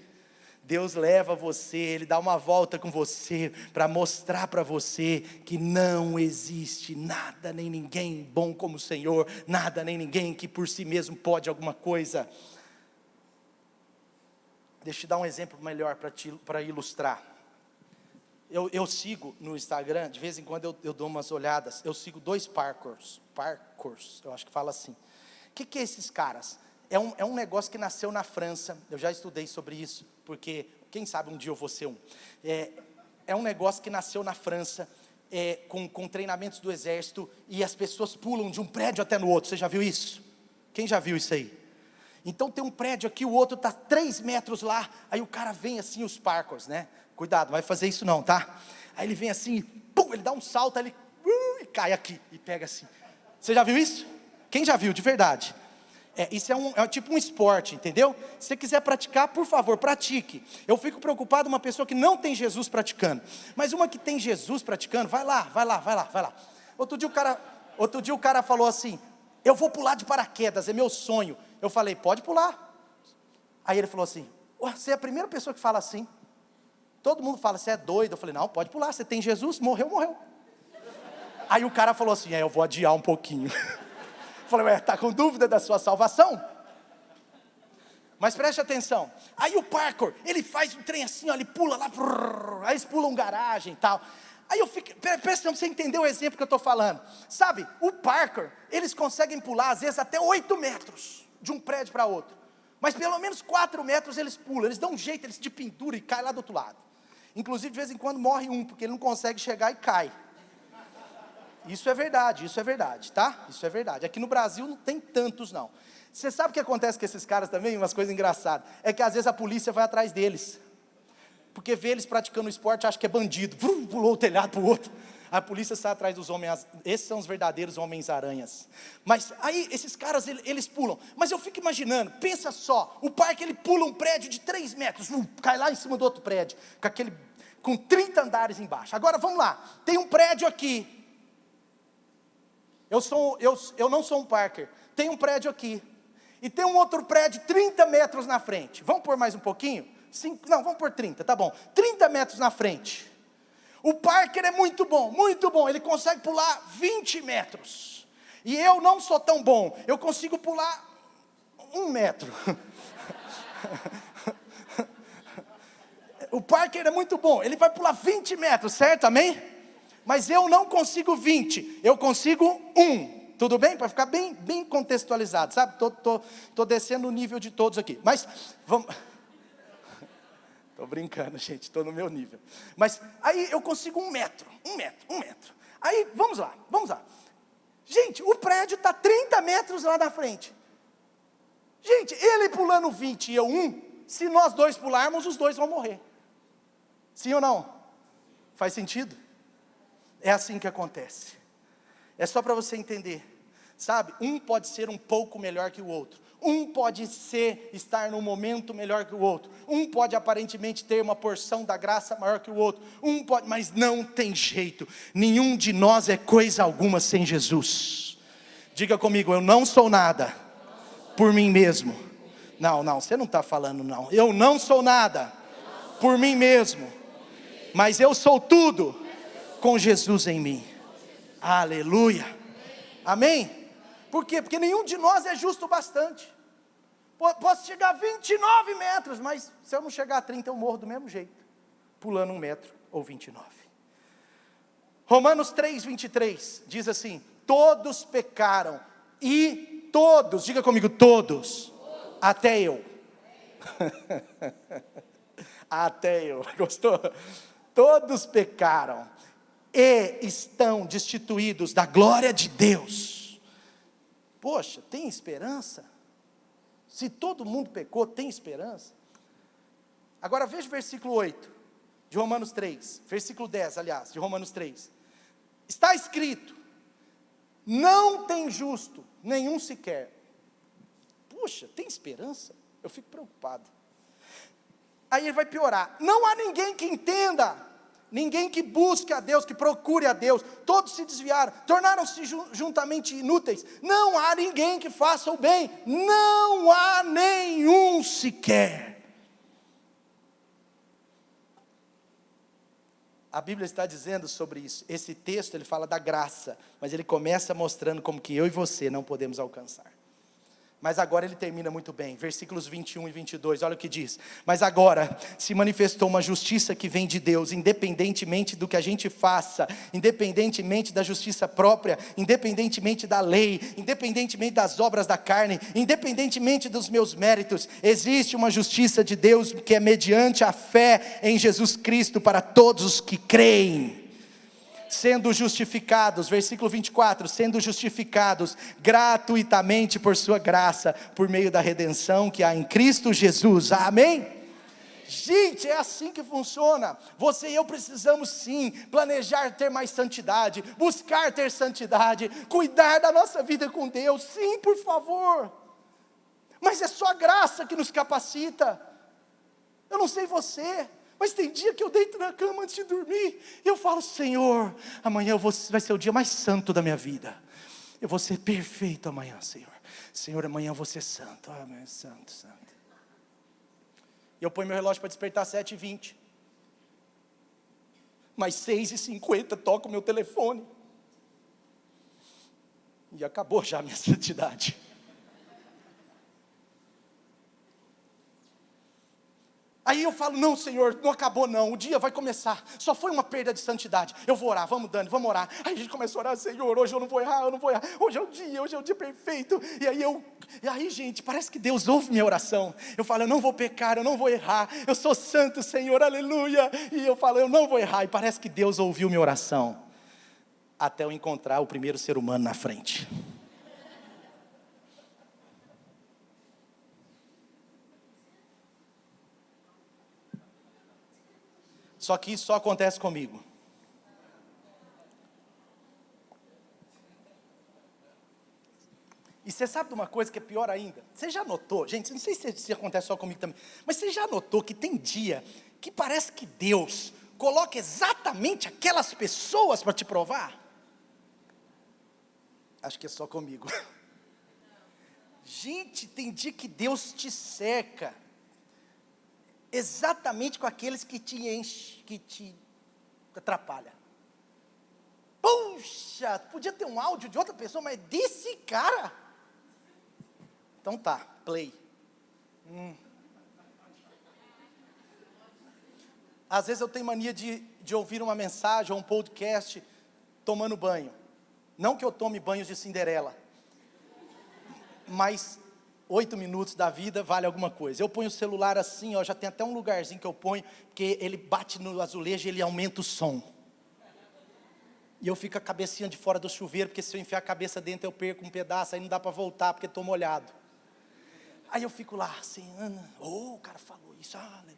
Deus leva você, Ele dá uma volta com você, para mostrar para você que não existe nada nem ninguém bom como o Senhor, nada nem ninguém que por si mesmo pode alguma coisa. Deixa eu te dar um exemplo melhor para ilustrar. Eu sigo no Instagram, de vez em quando eu dou umas olhadas, eu sigo 2 parkours, eu acho que fala assim. O que é esses caras? É um negócio que nasceu na França, eu já estudei sobre isso, porque quem sabe um dia eu vou ser um. É um negócio que nasceu na França, com treinamentos do exército, e as pessoas pulam de um prédio até no outro. Você já viu isso? Quem já viu isso aí? Então tem um prédio aqui, o outro está 3 metros lá, aí o cara vem assim, os parkours, né? Cuidado, não vai fazer isso não, tá? Aí ele vem assim, pum, ele dá um salto, aí ele e cai aqui, e pega assim. Você já viu isso? Quem já viu, de verdade? Isso é tipo um esporte, entendeu? Se você quiser praticar, por favor, pratique. Eu fico preocupado uma pessoa que não tem Jesus praticando, mas uma que tem Jesus praticando, vai lá. Outro dia o cara falou assim, eu vou pular de paraquedas, é meu sonho. Eu falei, pode pular. Aí ele falou assim, você é a primeira pessoa que fala assim. Todo mundo fala, você é doido. Eu falei, não, pode pular, você tem Jesus, morreu. Aí o cara falou assim, eu vou adiar um pouquinho. Eu falei, está com dúvida da sua salvação? Mas preste atenção, aí o parkour, ele faz um trem assim, ó, ele pula lá, aí eles pulam garagem e tal. Aí eu fico, presta atenção, você entendeu o exemplo que eu estou falando. Sabe, o parkour, eles conseguem pular às vezes até 8 metros, de um prédio para outro. Mas pelo menos 4 metros eles pulam, eles dão um jeito, eles se penduram e caem lá do outro lado. Inclusive de vez em quando morre um, porque ele não consegue chegar e cai. Isso é verdade, tá? Isso é verdade. Aqui no Brasil não tem tantos não. Você sabe o que acontece com esses caras também? Umas coisas engraçadas. É que às vezes a polícia vai atrás deles. Porque vê eles praticando esporte, acha que é bandido. Pulou o telhado para o outro. A polícia sai atrás dos homens. Esses são os verdadeiros homens-aranhas. Mas aí esses caras, eles pulam. Mas eu fico imaginando, pensa só. O parque, ele pula um prédio de 3 metros. Cai lá em cima do outro prédio. Com 30 andares embaixo. Agora vamos lá. Tem um prédio aqui. Eu não sou um parker. Tem um prédio aqui. E tem um outro prédio 30 metros na frente. Vamos pôr mais um pouquinho? Vamos pôr 30, tá bom. 30 metros na frente. O parker é muito bom. Ele consegue pular 20 metros. E eu não sou tão bom. Eu consigo pular 1 metro. O parker é muito bom. Ele vai pular 20 metros, certo? Amém? Mas eu não consigo 20, eu consigo 1, tudo bem? Para ficar bem contextualizado, sabe? Tô descendo o nível de todos aqui, mas vamos... Estou brincando, gente, estou no meu nível. Mas aí eu consigo 1 metro. Aí, vamos lá. Gente, o prédio está 30 metros lá na frente. Gente, ele pulando 20 e eu 1, se nós 2 pularmos, os 2 vão morrer. Sim ou não? Faz sentido? É assim que acontece. É só para você entender. Sabe, um pode ser um pouco melhor que o outro. Um pode estar num momento melhor que o outro. Um pode aparentemente ter uma porção da graça maior que o outro. Mas não tem jeito. Nenhum de nós é coisa alguma sem Jesus. Diga comigo, eu não sou nada por mim mesmo. Não, você não está falando não. Eu não sou nada por mim mesmo. Mas eu sou tudo com Jesus em mim. Aleluia. Amém? Por quê? Porque nenhum de nós é justo o bastante. Posso chegar a 29 metros, mas se eu não chegar a 30 eu morro do mesmo jeito, pulando 1 metro ou 29. Romanos 3:23 diz assim, todos pecaram e todos, diga comigo, todos. Até eu. Até eu, gostou? Todos pecaram e estão destituídos da glória de Deus. Poxa, tem esperança? Se todo mundo pecou, tem esperança? Agora veja o versículo 8 de Romanos 3, versículo 10, aliás, de Romanos 3. Está escrito, não tem justo, nenhum sequer. Puxa, tem esperança? Eu fico preocupado. Aí ele vai piorar, não há ninguém que entenda, ninguém que busque a Deus, que procure a Deus, todos se desviaram, tornaram-se juntamente inúteis, não há ninguém que faça o bem, não há nenhum sequer. A Bíblia está dizendo sobre isso. Esse texto, ele fala da graça, mas ele começa mostrando como que eu e você não podemos alcançar. Mas agora ele termina muito bem, versículos 21 e 22, olha o que diz: mas agora se manifestou uma justiça que vem de Deus, independentemente do que a gente faça, independentemente da justiça própria, independentemente da lei, independentemente das obras da carne, independentemente dos meus méritos, existe uma justiça de Deus que é mediante a fé em Jesus Cristo para todos os que creem. Sendo justificados, versículo 24, sendo justificados gratuitamente por sua graça, por meio da redenção que há em Cristo Jesus, amém? Gente, é assim que funciona. Você e eu precisamos sim planejar ter mais santidade, buscar ter santidade, cuidar da nossa vida com Deus, sim, por favor. Mas é só a graça que nos capacita. Eu não sei você, mas tem dia que eu deito na cama antes de dormir, e eu falo: Senhor, amanhã vai ser o dia mais santo da minha vida. Eu vou ser perfeito amanhã, Senhor. Senhor, amanhã eu vou ser santo. Amém, santo, santo. E eu ponho meu relógio para despertar 7h20. Mas 6h50 toca o meu telefone. E acabou já a minha santidade. Aí eu falo: não, Senhor, não acabou não, o dia vai começar, só foi uma perda de santidade, eu vou orar, vamos Dani, vamos orar. Aí a gente começa a orar: Senhor, hoje eu não vou errar, hoje é o dia perfeito. E aí gente, parece que Deus ouve minha oração. Eu falo: eu não vou pecar, eu não vou errar, eu sou santo, Senhor, aleluia. E eu falo: eu não vou errar, e parece que Deus ouviu minha oração, até eu encontrar o primeiro ser humano na frente. Só que isso só acontece comigo. E você sabe de uma coisa que é pior ainda? Você já notou, gente, não sei se acontece só comigo também, mas você já notou que tem dia que parece que Deus coloca exatamente aquelas pessoas para te provar? Acho que é só comigo. Gente, tem dia que Deus te cerca exatamente com aqueles que te enchem, que te atrapalham. Puxa, podia ter um áudio de outra pessoa, mas desse cara. Então tá, play. Às vezes eu tenho mania de ouvir uma mensagem ou um podcast tomando banho. Não que eu tome banhos de Cinderela, mas 8 minutos da vida vale alguma coisa. Eu ponho o celular assim, ó, já tem até um lugarzinho que eu ponho, porque ele bate no azulejo e ele aumenta o som. E eu fico a cabecinha de fora do chuveiro, porque se eu enfiar a cabeça dentro eu perco um pedaço, aí não dá para voltar, porque estou molhado. Aí eu fico lá assim: o cara falou isso, aleluia.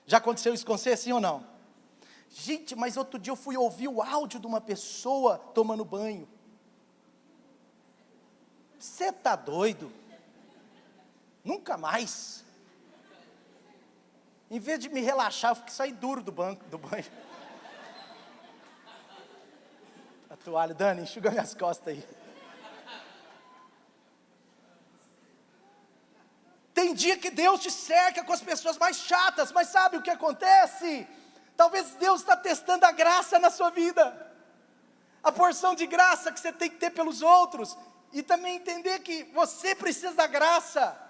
Já aconteceu isso com você, sim ou não? Gente, mas outro dia eu fui ouvir o áudio de uma pessoa tomando banho. Você está doido? Nunca mais. Em vez de me relaxar, eu fiquei sair duro do banho. A toalha, Dani, enxuga minhas costas aí. Tem dia que Deus te cerca com as pessoas mais chatas, mas sabe o que acontece? Talvez Deus está testando a graça na sua vida, a porção de graça que você tem que ter pelos outros, e também entender que você precisa da graça.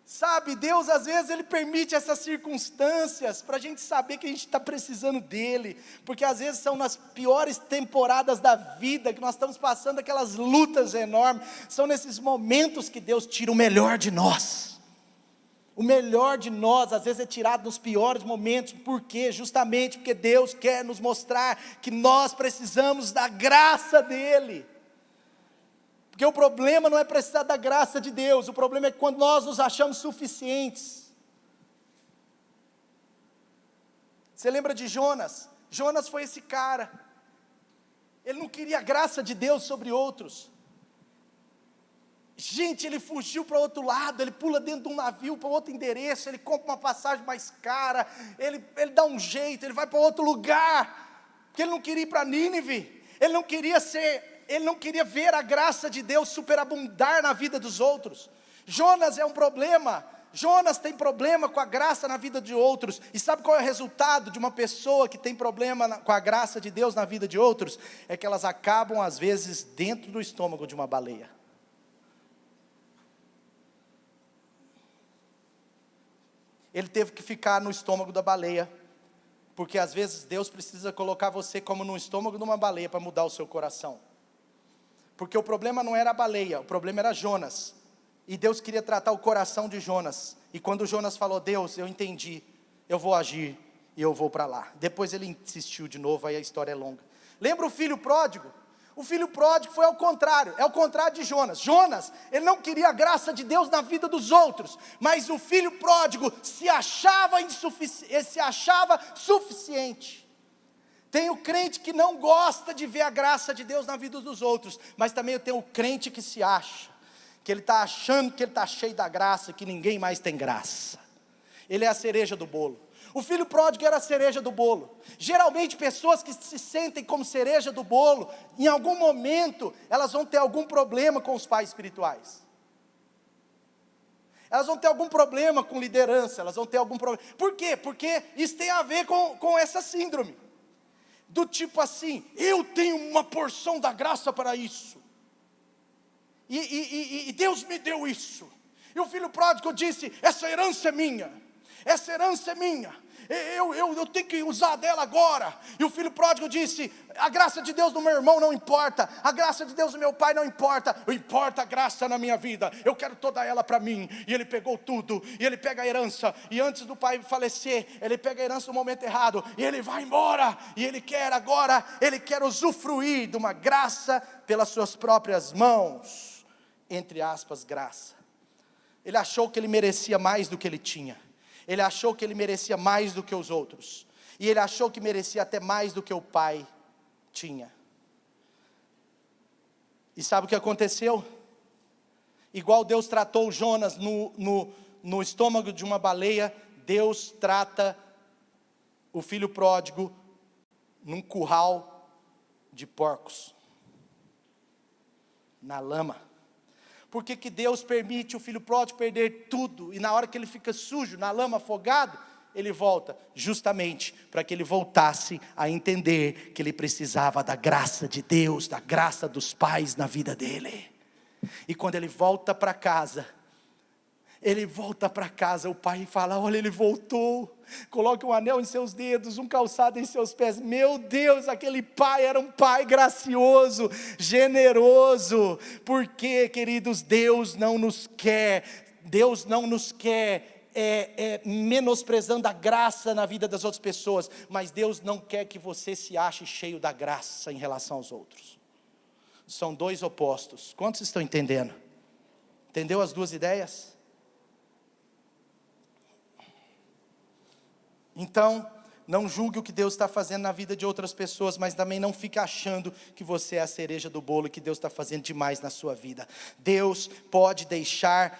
Sabe, Deus às vezes Ele permite essas circunstâncias para a gente saber que a gente está precisando dEle, porque às vezes são nas piores temporadas da vida que nós estamos passando aquelas lutas enormes, são nesses momentos que Deus tira o melhor de nós. O melhor de nós às vezes é tirado nos piores momentos. Por quê? Justamente porque Deus quer nos mostrar que nós precisamos da graça dEle. Porque o problema não é precisar da graça de Deus, o problema é quando nós nos achamos suficientes. Você lembra de Jonas? Jonas foi esse cara, ele não queria a graça de Deus sobre outros. Gente, ele fugiu para outro lado, ele pula dentro de um navio para outro endereço, ele compra uma passagem mais cara, ele dá um jeito, ele vai para outro lugar, porque ele não queria ir para Nínive, ele não queria ver a graça de Deus superabundar na vida dos outros. Jonas é um problema, Jonas tem problema com a graça na vida de outros. E sabe qual é o resultado de uma pessoa que tem problema com a graça de Deus na vida de outros? É que elas acabam às vezes dentro do estômago de uma baleia. Ele teve que ficar no estômago da baleia, porque às vezes Deus precisa colocar você como no estômago de uma baleia para mudar o seu coração. Porque o problema não era a baleia, o problema era Jonas. E Deus queria tratar o coração de Jonas. E quando Jonas falou: Deus, eu entendi, eu vou agir e eu vou para lá. Depois ele insistiu de novo, aí a história é longa. Lembra o filho pródigo? O filho pródigo foi ao contrário, é o contrário de Jonas. Jonas, ele não queria a graça de Deus na vida dos outros, mas o filho pródigo se achava suficiente. Tem o crente que não gosta de ver a graça de Deus na vida dos outros, mas também tem o crente que se acha, que ele está achando que ele está cheio da graça, que ninguém mais tem graça. Ele é a cereja do bolo. O filho pródigo era a cereja do bolo. Geralmente pessoas que se sentem como cereja do bolo, em algum momento elas vão ter algum problema com os pais espirituais. Elas vão ter algum problema com liderança, elas vão ter algum problema. Por quê? Porque isso tem a ver com essa síndrome. Do tipo assim, eu tenho uma porção da graça para isso. E Deus me deu isso. E o filho pródigo disse: essa herança é minha. Essa herança é minha. Eu tenho que usar dela agora. E o filho pródigo disse: a graça de Deus do meu irmão não importa, a graça de Deus do meu pai não importa, importa a graça na minha vida, eu quero toda ela para mim. E ele pegou tudo, e ele pega a herança, e antes do pai falecer, ele pega a herança no momento errado, e ele vai embora, e ele quer agora, ele quer usufruir de uma graça pelas suas próprias mãos, entre aspas, graça. Ele achou que ele merecia mais do que ele tinha. Ele achou que ele merecia mais do que os outros. E ele achou que merecia até mais do que o pai tinha. E sabe o que aconteceu? Igual Deus tratou Jonas no estômago de uma baleia, Deus trata o filho pródigo num curral de porcos, na lama. Por que Deus permite o filho pródigo perder tudo, e na hora que ele fica sujo, na lama, afogado, ele volta? Justamente para que ele voltasse a entender que ele precisava da graça de Deus, da graça dos pais na vida dele. E quando ele volta para casa, o pai fala: olha, ele voltou, coloque um anel em seus dedos, um calçado em seus pés. Meu Deus, aquele pai era um pai gracioso, generoso. Porque, queridos, Deus não nos quer menosprezando a graça na vida das outras pessoas, mas Deus não quer que você se ache cheio da graça em relação aos outros. São dois opostos. Quantos estão entendendo? Entendeu as duas ideias? Então, não julgue o que Deus está fazendo na vida de outras pessoas, mas também não fique achando que você é a cereja do bolo e que Deus está fazendo demais na sua vida. Deus pode deixar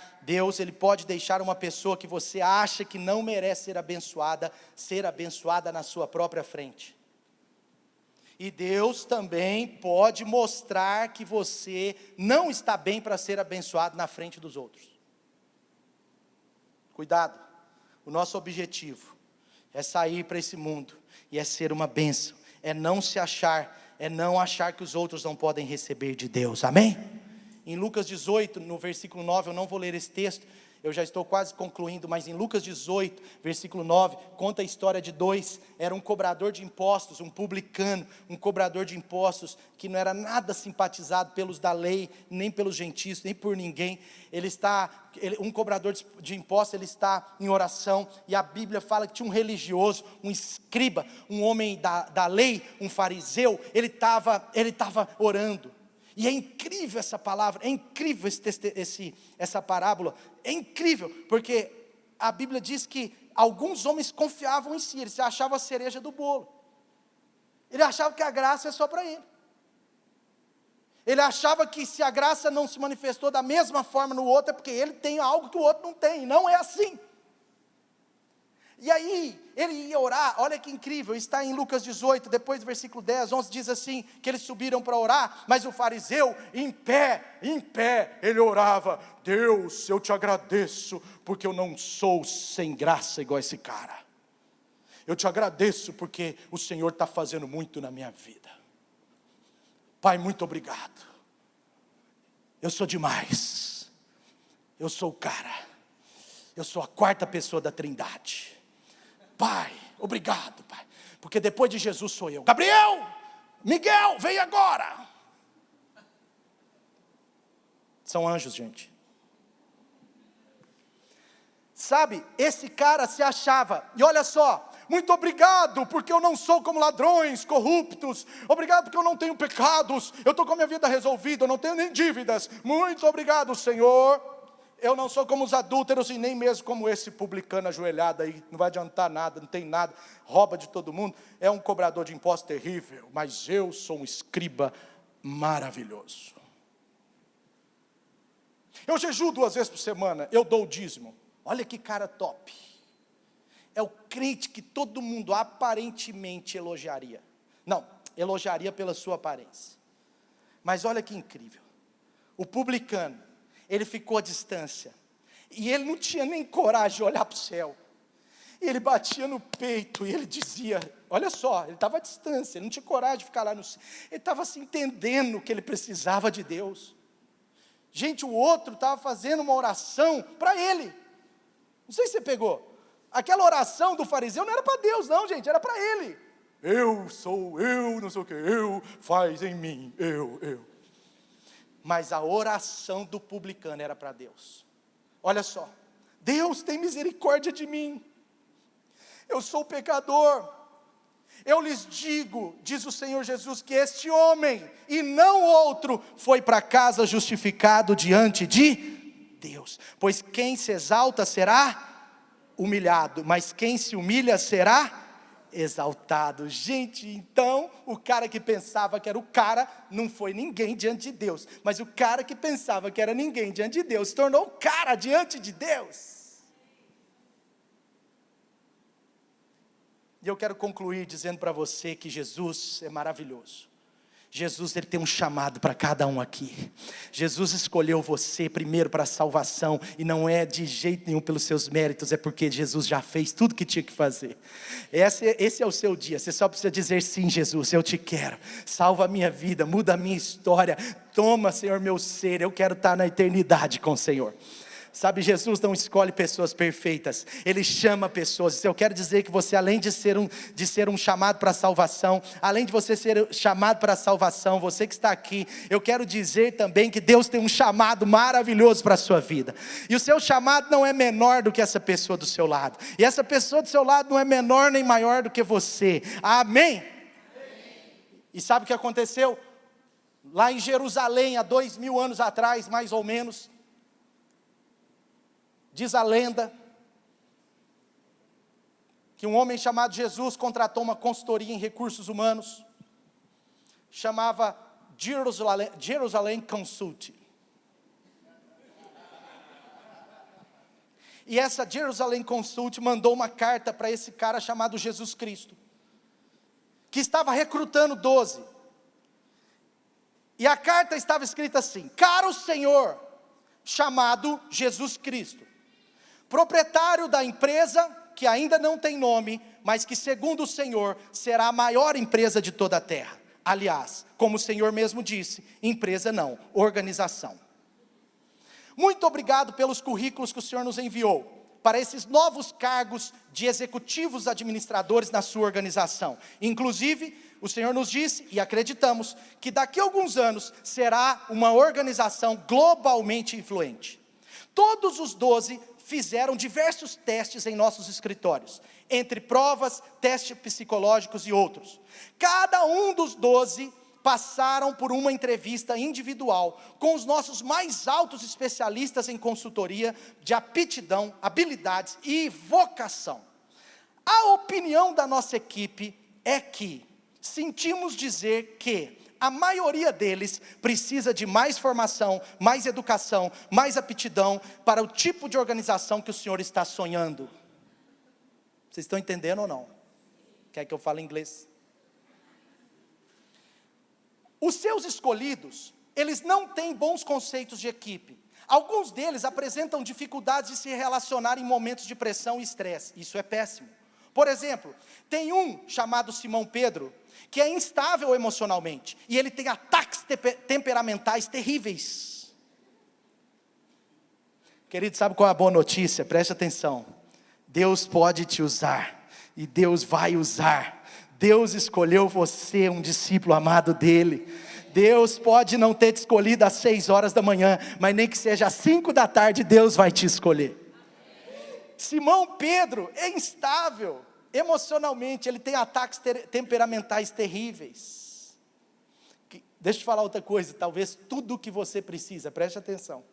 uma pessoa que você acha que não merece ser abençoada na sua própria frente. E Deus também pode mostrar que você não está bem para ser abençoado na frente dos outros. Cuidado, o nosso objetivo é sair para esse mundo, e é ser uma bênção, é não achar que os outros não podem receber de Deus, amém? Em Lucas 18, no versículo 9, eu não vou ler esse texto, eu já estou quase concluindo, mas em Lucas 18, versículo 9, conta a história de dois. Era um cobrador de impostos, um publicano, um cobrador de impostos, que não era nada simpatizado pelos da lei, nem pelos gentios, nem por ninguém. Um cobrador de impostos, ele está em oração, e a Bíblia fala que tinha um religioso, um escriba, um homem da lei, um fariseu, ele estava orando. E é incrível essa palavra, é incrível essa parábola, é incrível, porque a Bíblia diz que alguns homens confiavam em si, eles se achavam a cereja do bolo. Ele achava que a graça é só para ele. Ele achava que se a graça não se manifestou da mesma forma no outro, é porque ele tem algo que o outro não tem, e não é assim. E aí, ele ia orar, olha que incrível, está em Lucas 18, depois do versículo 10, 11, diz assim, que eles subiram para orar, mas o fariseu, em pé, ele orava, Deus, eu te agradeço, porque eu não sou sem graça igual esse cara. Eu te agradeço, porque o Senhor está fazendo muito na minha vida. Pai, muito obrigado. Eu sou demais. Eu sou o cara. Eu sou a quarta pessoa da Trindade. Pai, obrigado, Pai, porque depois de Jesus sou eu. Gabriel, Miguel, vem agora. São anjos, gente. Sabe, esse cara se achava, e olha só, muito obrigado, porque eu não sou como ladrões, corruptos, obrigado porque eu não tenho pecados, eu estou com a minha vida resolvida, eu não tenho nem dívidas, muito obrigado, Senhor. Eu não sou como os adúlteros e nem mesmo como esse publicano ajoelhado aí, não vai adiantar nada, não tem nada, rouba de todo mundo, é um cobrador de impostos terrível, mas eu sou um escriba maravilhoso. Eu jejuo 2 vezes por semana, eu dou o dízimo, olha que cara top. É o crente que todo mundo aparentemente elogiaria, não, elogiaria pela sua aparência, mas olha que incrível, o publicano, ele ficou à distância, e ele não tinha nem coragem de olhar para o céu, e ele batia no peito, e ele dizia, olha só, ele estava à distância, ele não tinha coragem de ficar lá no céu, ele estava se entendendo que ele precisava de Deus. Gente, o outro estava fazendo uma oração para ele, não sei se você pegou, aquela oração do fariseu não era para Deus não, gente, era para ele, eu sou eu, não sei o que, eu, faz em mim, eu. Mas a oração do publicano era para Deus. Olha só, Deus tem misericórdia de mim, eu sou pecador, eu lhes digo, diz o Senhor Jesus, que este homem, e não outro, foi para casa justificado diante de Deus, pois quem se exalta será humilhado, mas quem se humilha será exaltado. Gente, então o cara que pensava que era o cara não foi ninguém diante de Deus, mas o cara que pensava que era ninguém diante de Deus se tornou o cara diante de Deus. E eu quero concluir dizendo para você que Jesus é maravilhoso. Jesus, ele tem um chamado para cada um aqui. Jesus escolheu você primeiro para a salvação, e não é de jeito nenhum pelos seus méritos, é porque Jesus já fez tudo que tinha que fazer. Esse é o seu dia, você só precisa dizer sim, Jesus, eu te quero, salva a minha vida, muda a minha história, toma, Senhor, meu ser, eu quero estar na eternidade com o Senhor. Sabe, Jesus não escolhe pessoas perfeitas, Ele chama pessoas. Eu quero dizer que você, além de ser um chamado para a salvação, além de você ser chamado para a salvação, você que está aqui, eu quero dizer também que Deus tem um chamado maravilhoso para a sua vida, e o seu chamado não é menor do que essa pessoa do seu lado, e essa pessoa do seu lado não é menor nem maior do que você, amém? E sabe o que aconteceu? Lá em Jerusalém, há 2000 anos atrás, mais ou menos, diz a lenda, que um homem chamado Jesus contratou uma consultoria em recursos humanos, chamava Jerusalem Consult. E essa Jerusalem Consult mandou uma carta para esse cara chamado Jesus Cristo, que estava recrutando 12. E a carta estava escrita assim: caro Senhor, chamado Jesus Cristo, proprietário da empresa que ainda não tem nome, mas que segundo o Senhor será a maior empresa de toda a terra. Aliás, como o Senhor mesmo disse, empresa não, organização. Muito obrigado pelos currículos que o Senhor nos enviou para esses novos cargos de executivos administradores na sua organização. Inclusive, o Senhor nos disse, e acreditamos, que daqui a alguns anos será uma organização globalmente influente. Todos os 12 fizeram diversos testes em nossos escritórios, entre provas, testes psicológicos e outros. Cada um dos 12 passaram por uma entrevista individual com os nossos mais altos especialistas em consultoria de aptidão, habilidades e vocação. A opinião da nossa equipe é que sentimos dizer que a maioria deles precisa de mais formação, mais educação, mais aptidão para o tipo de organização que o Senhor está sonhando. Vocês estão entendendo ou não? Quer que eu fale inglês? Os seus escolhidos, eles não têm bons conceitos de equipe. Alguns deles apresentam dificuldades de se relacionar em momentos de pressão e estresse. Isso é péssimo. Por exemplo, tem um chamado Simão Pedro, que é instável emocionalmente, e ele tem ataques temperamentais terríveis. Querido, sabe qual é a boa notícia? Preste atenção. Deus pode te usar, e Deus vai usar. Deus escolheu você, um discípulo amado dele. Deus pode não ter te escolhido às 6 horas da manhã, mas nem que seja às 5 da tarde, Deus vai te escolher. Simão Pedro é instável emocionalmente, ele tem ataques temperamentais terríveis. Deixa eu te falar outra coisa, talvez tudo o que você precisa, preste atenção.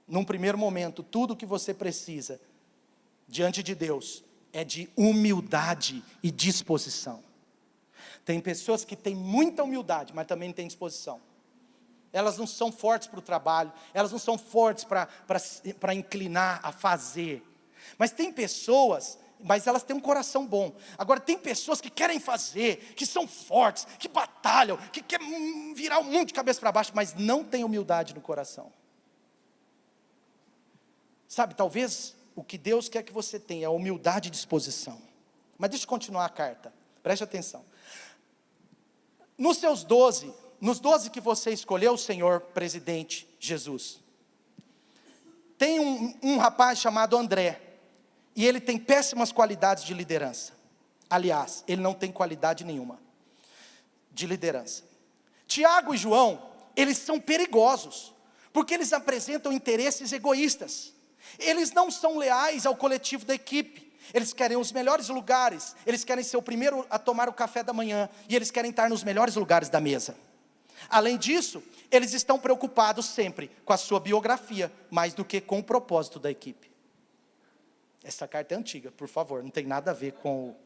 Num primeiro momento, tudo o que você precisa, diante de Deus, é de humildade e disposição. Tem pessoas que têm muita humildade, mas também não têm disposição. Elas não são fortes para o trabalho, elas não são fortes para inclinar a fazer. Mas tem pessoas, mas elas têm um coração bom. Agora tem pessoas que querem fazer, que são fortes, que batalham, que querem virar o mundo de cabeça para baixo, mas não tem humildade no coração. Sabe, talvez o que Deus quer que você tenha é humildade e disposição. Mas deixa eu continuar a carta, preste atenção. Nos 12 que você escolheu, Senhor presidente Jesus, tem um rapaz chamado André, e ele tem péssimas qualidades de liderança. Aliás, ele não tem qualidade nenhuma de liderança. Tiago e João, eles são perigosos, porque eles apresentam interesses egoístas. Eles não são leais ao coletivo da equipe. Eles querem os melhores lugares, eles querem ser o primeiro a tomar o café da manhã, e eles querem estar nos melhores lugares da mesa. Além disso, eles estão preocupados sempre com a sua biografia, mais do que com o propósito da equipe. Essa carta é antiga, por favor, não tem nada a ver com...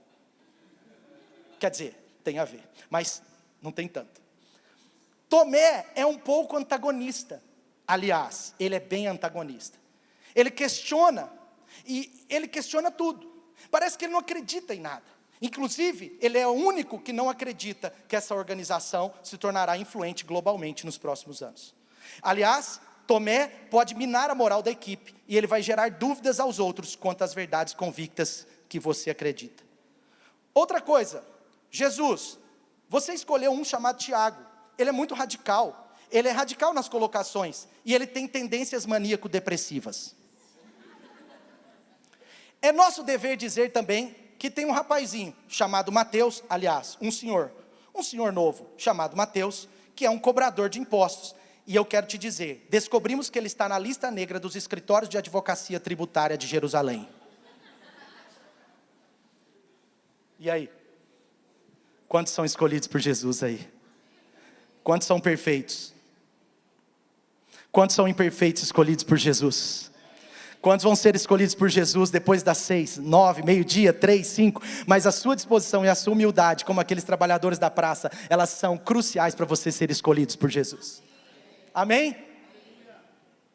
Quer dizer, tem a ver, mas não tem tanto. Tomé é um pouco antagonista. Aliás, ele é bem antagonista. Ele questiona, e ele questiona tudo. Parece que ele não acredita em nada. Inclusive, ele é o único que não acredita que essa organização se tornará influente globalmente nos próximos anos. Aliás, Tomé pode minar a moral da equipe, e ele vai gerar dúvidas aos outros quanto às verdades convictas que você acredita. Outra coisa, Jesus, você escolheu um chamado Tiago. Ele é muito radical. Ele é radical nas colocações, e ele tem tendências maníaco-depressivas. É nosso dever dizer também que tem um rapazinho chamado Mateus, aliás, um senhor novo chamado Mateus, que é um cobrador de impostos. E eu quero te dizer, descobrimos que ele está na lista negra dos escritórios de advocacia tributária de Jerusalém. E aí? Quantos são escolhidos por Jesus aí? Quantos são perfeitos? Quantos são imperfeitos escolhidos por Jesus? Quantos vão ser escolhidos por Jesus depois das 6, 9, meio-dia, 3, 5? Mas a sua disposição e a sua humildade, como aqueles trabalhadores da praça, elas são cruciais para você ser escolhidos por Jesus. Amém?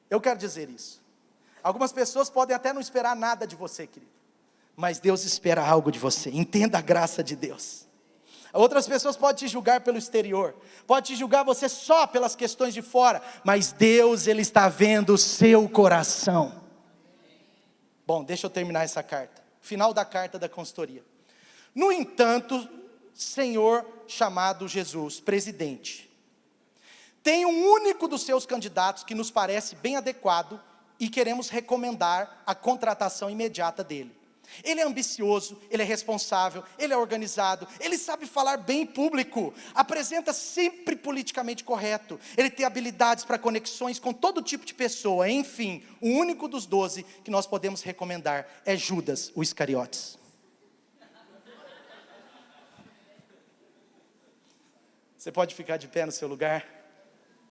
Eu quero dizer isso. Algumas pessoas podem até não esperar nada de você, querido, mas Deus espera algo de você. Entenda a graça de Deus. Outras pessoas podem te julgar pelo exterior, pode te julgar você só pelas questões de fora, mas Deus, Ele está vendo o seu coração. Bom, deixa eu terminar essa carta. Final da carta da consultoria. No entanto, Senhor chamado Jesus, presidente, tem um único dos seus candidatos que nos parece bem adequado e queremos recomendar a contratação imediata dele. Ele é ambicioso, ele é responsável, ele é organizado, ele sabe falar bem em público, apresenta sempre politicamente correto, ele tem habilidades para conexões com todo tipo de pessoa. Enfim, o único dos 12 que nós podemos recomendar é Judas, o Iscariotes. Você pode ficar de pé no seu lugar?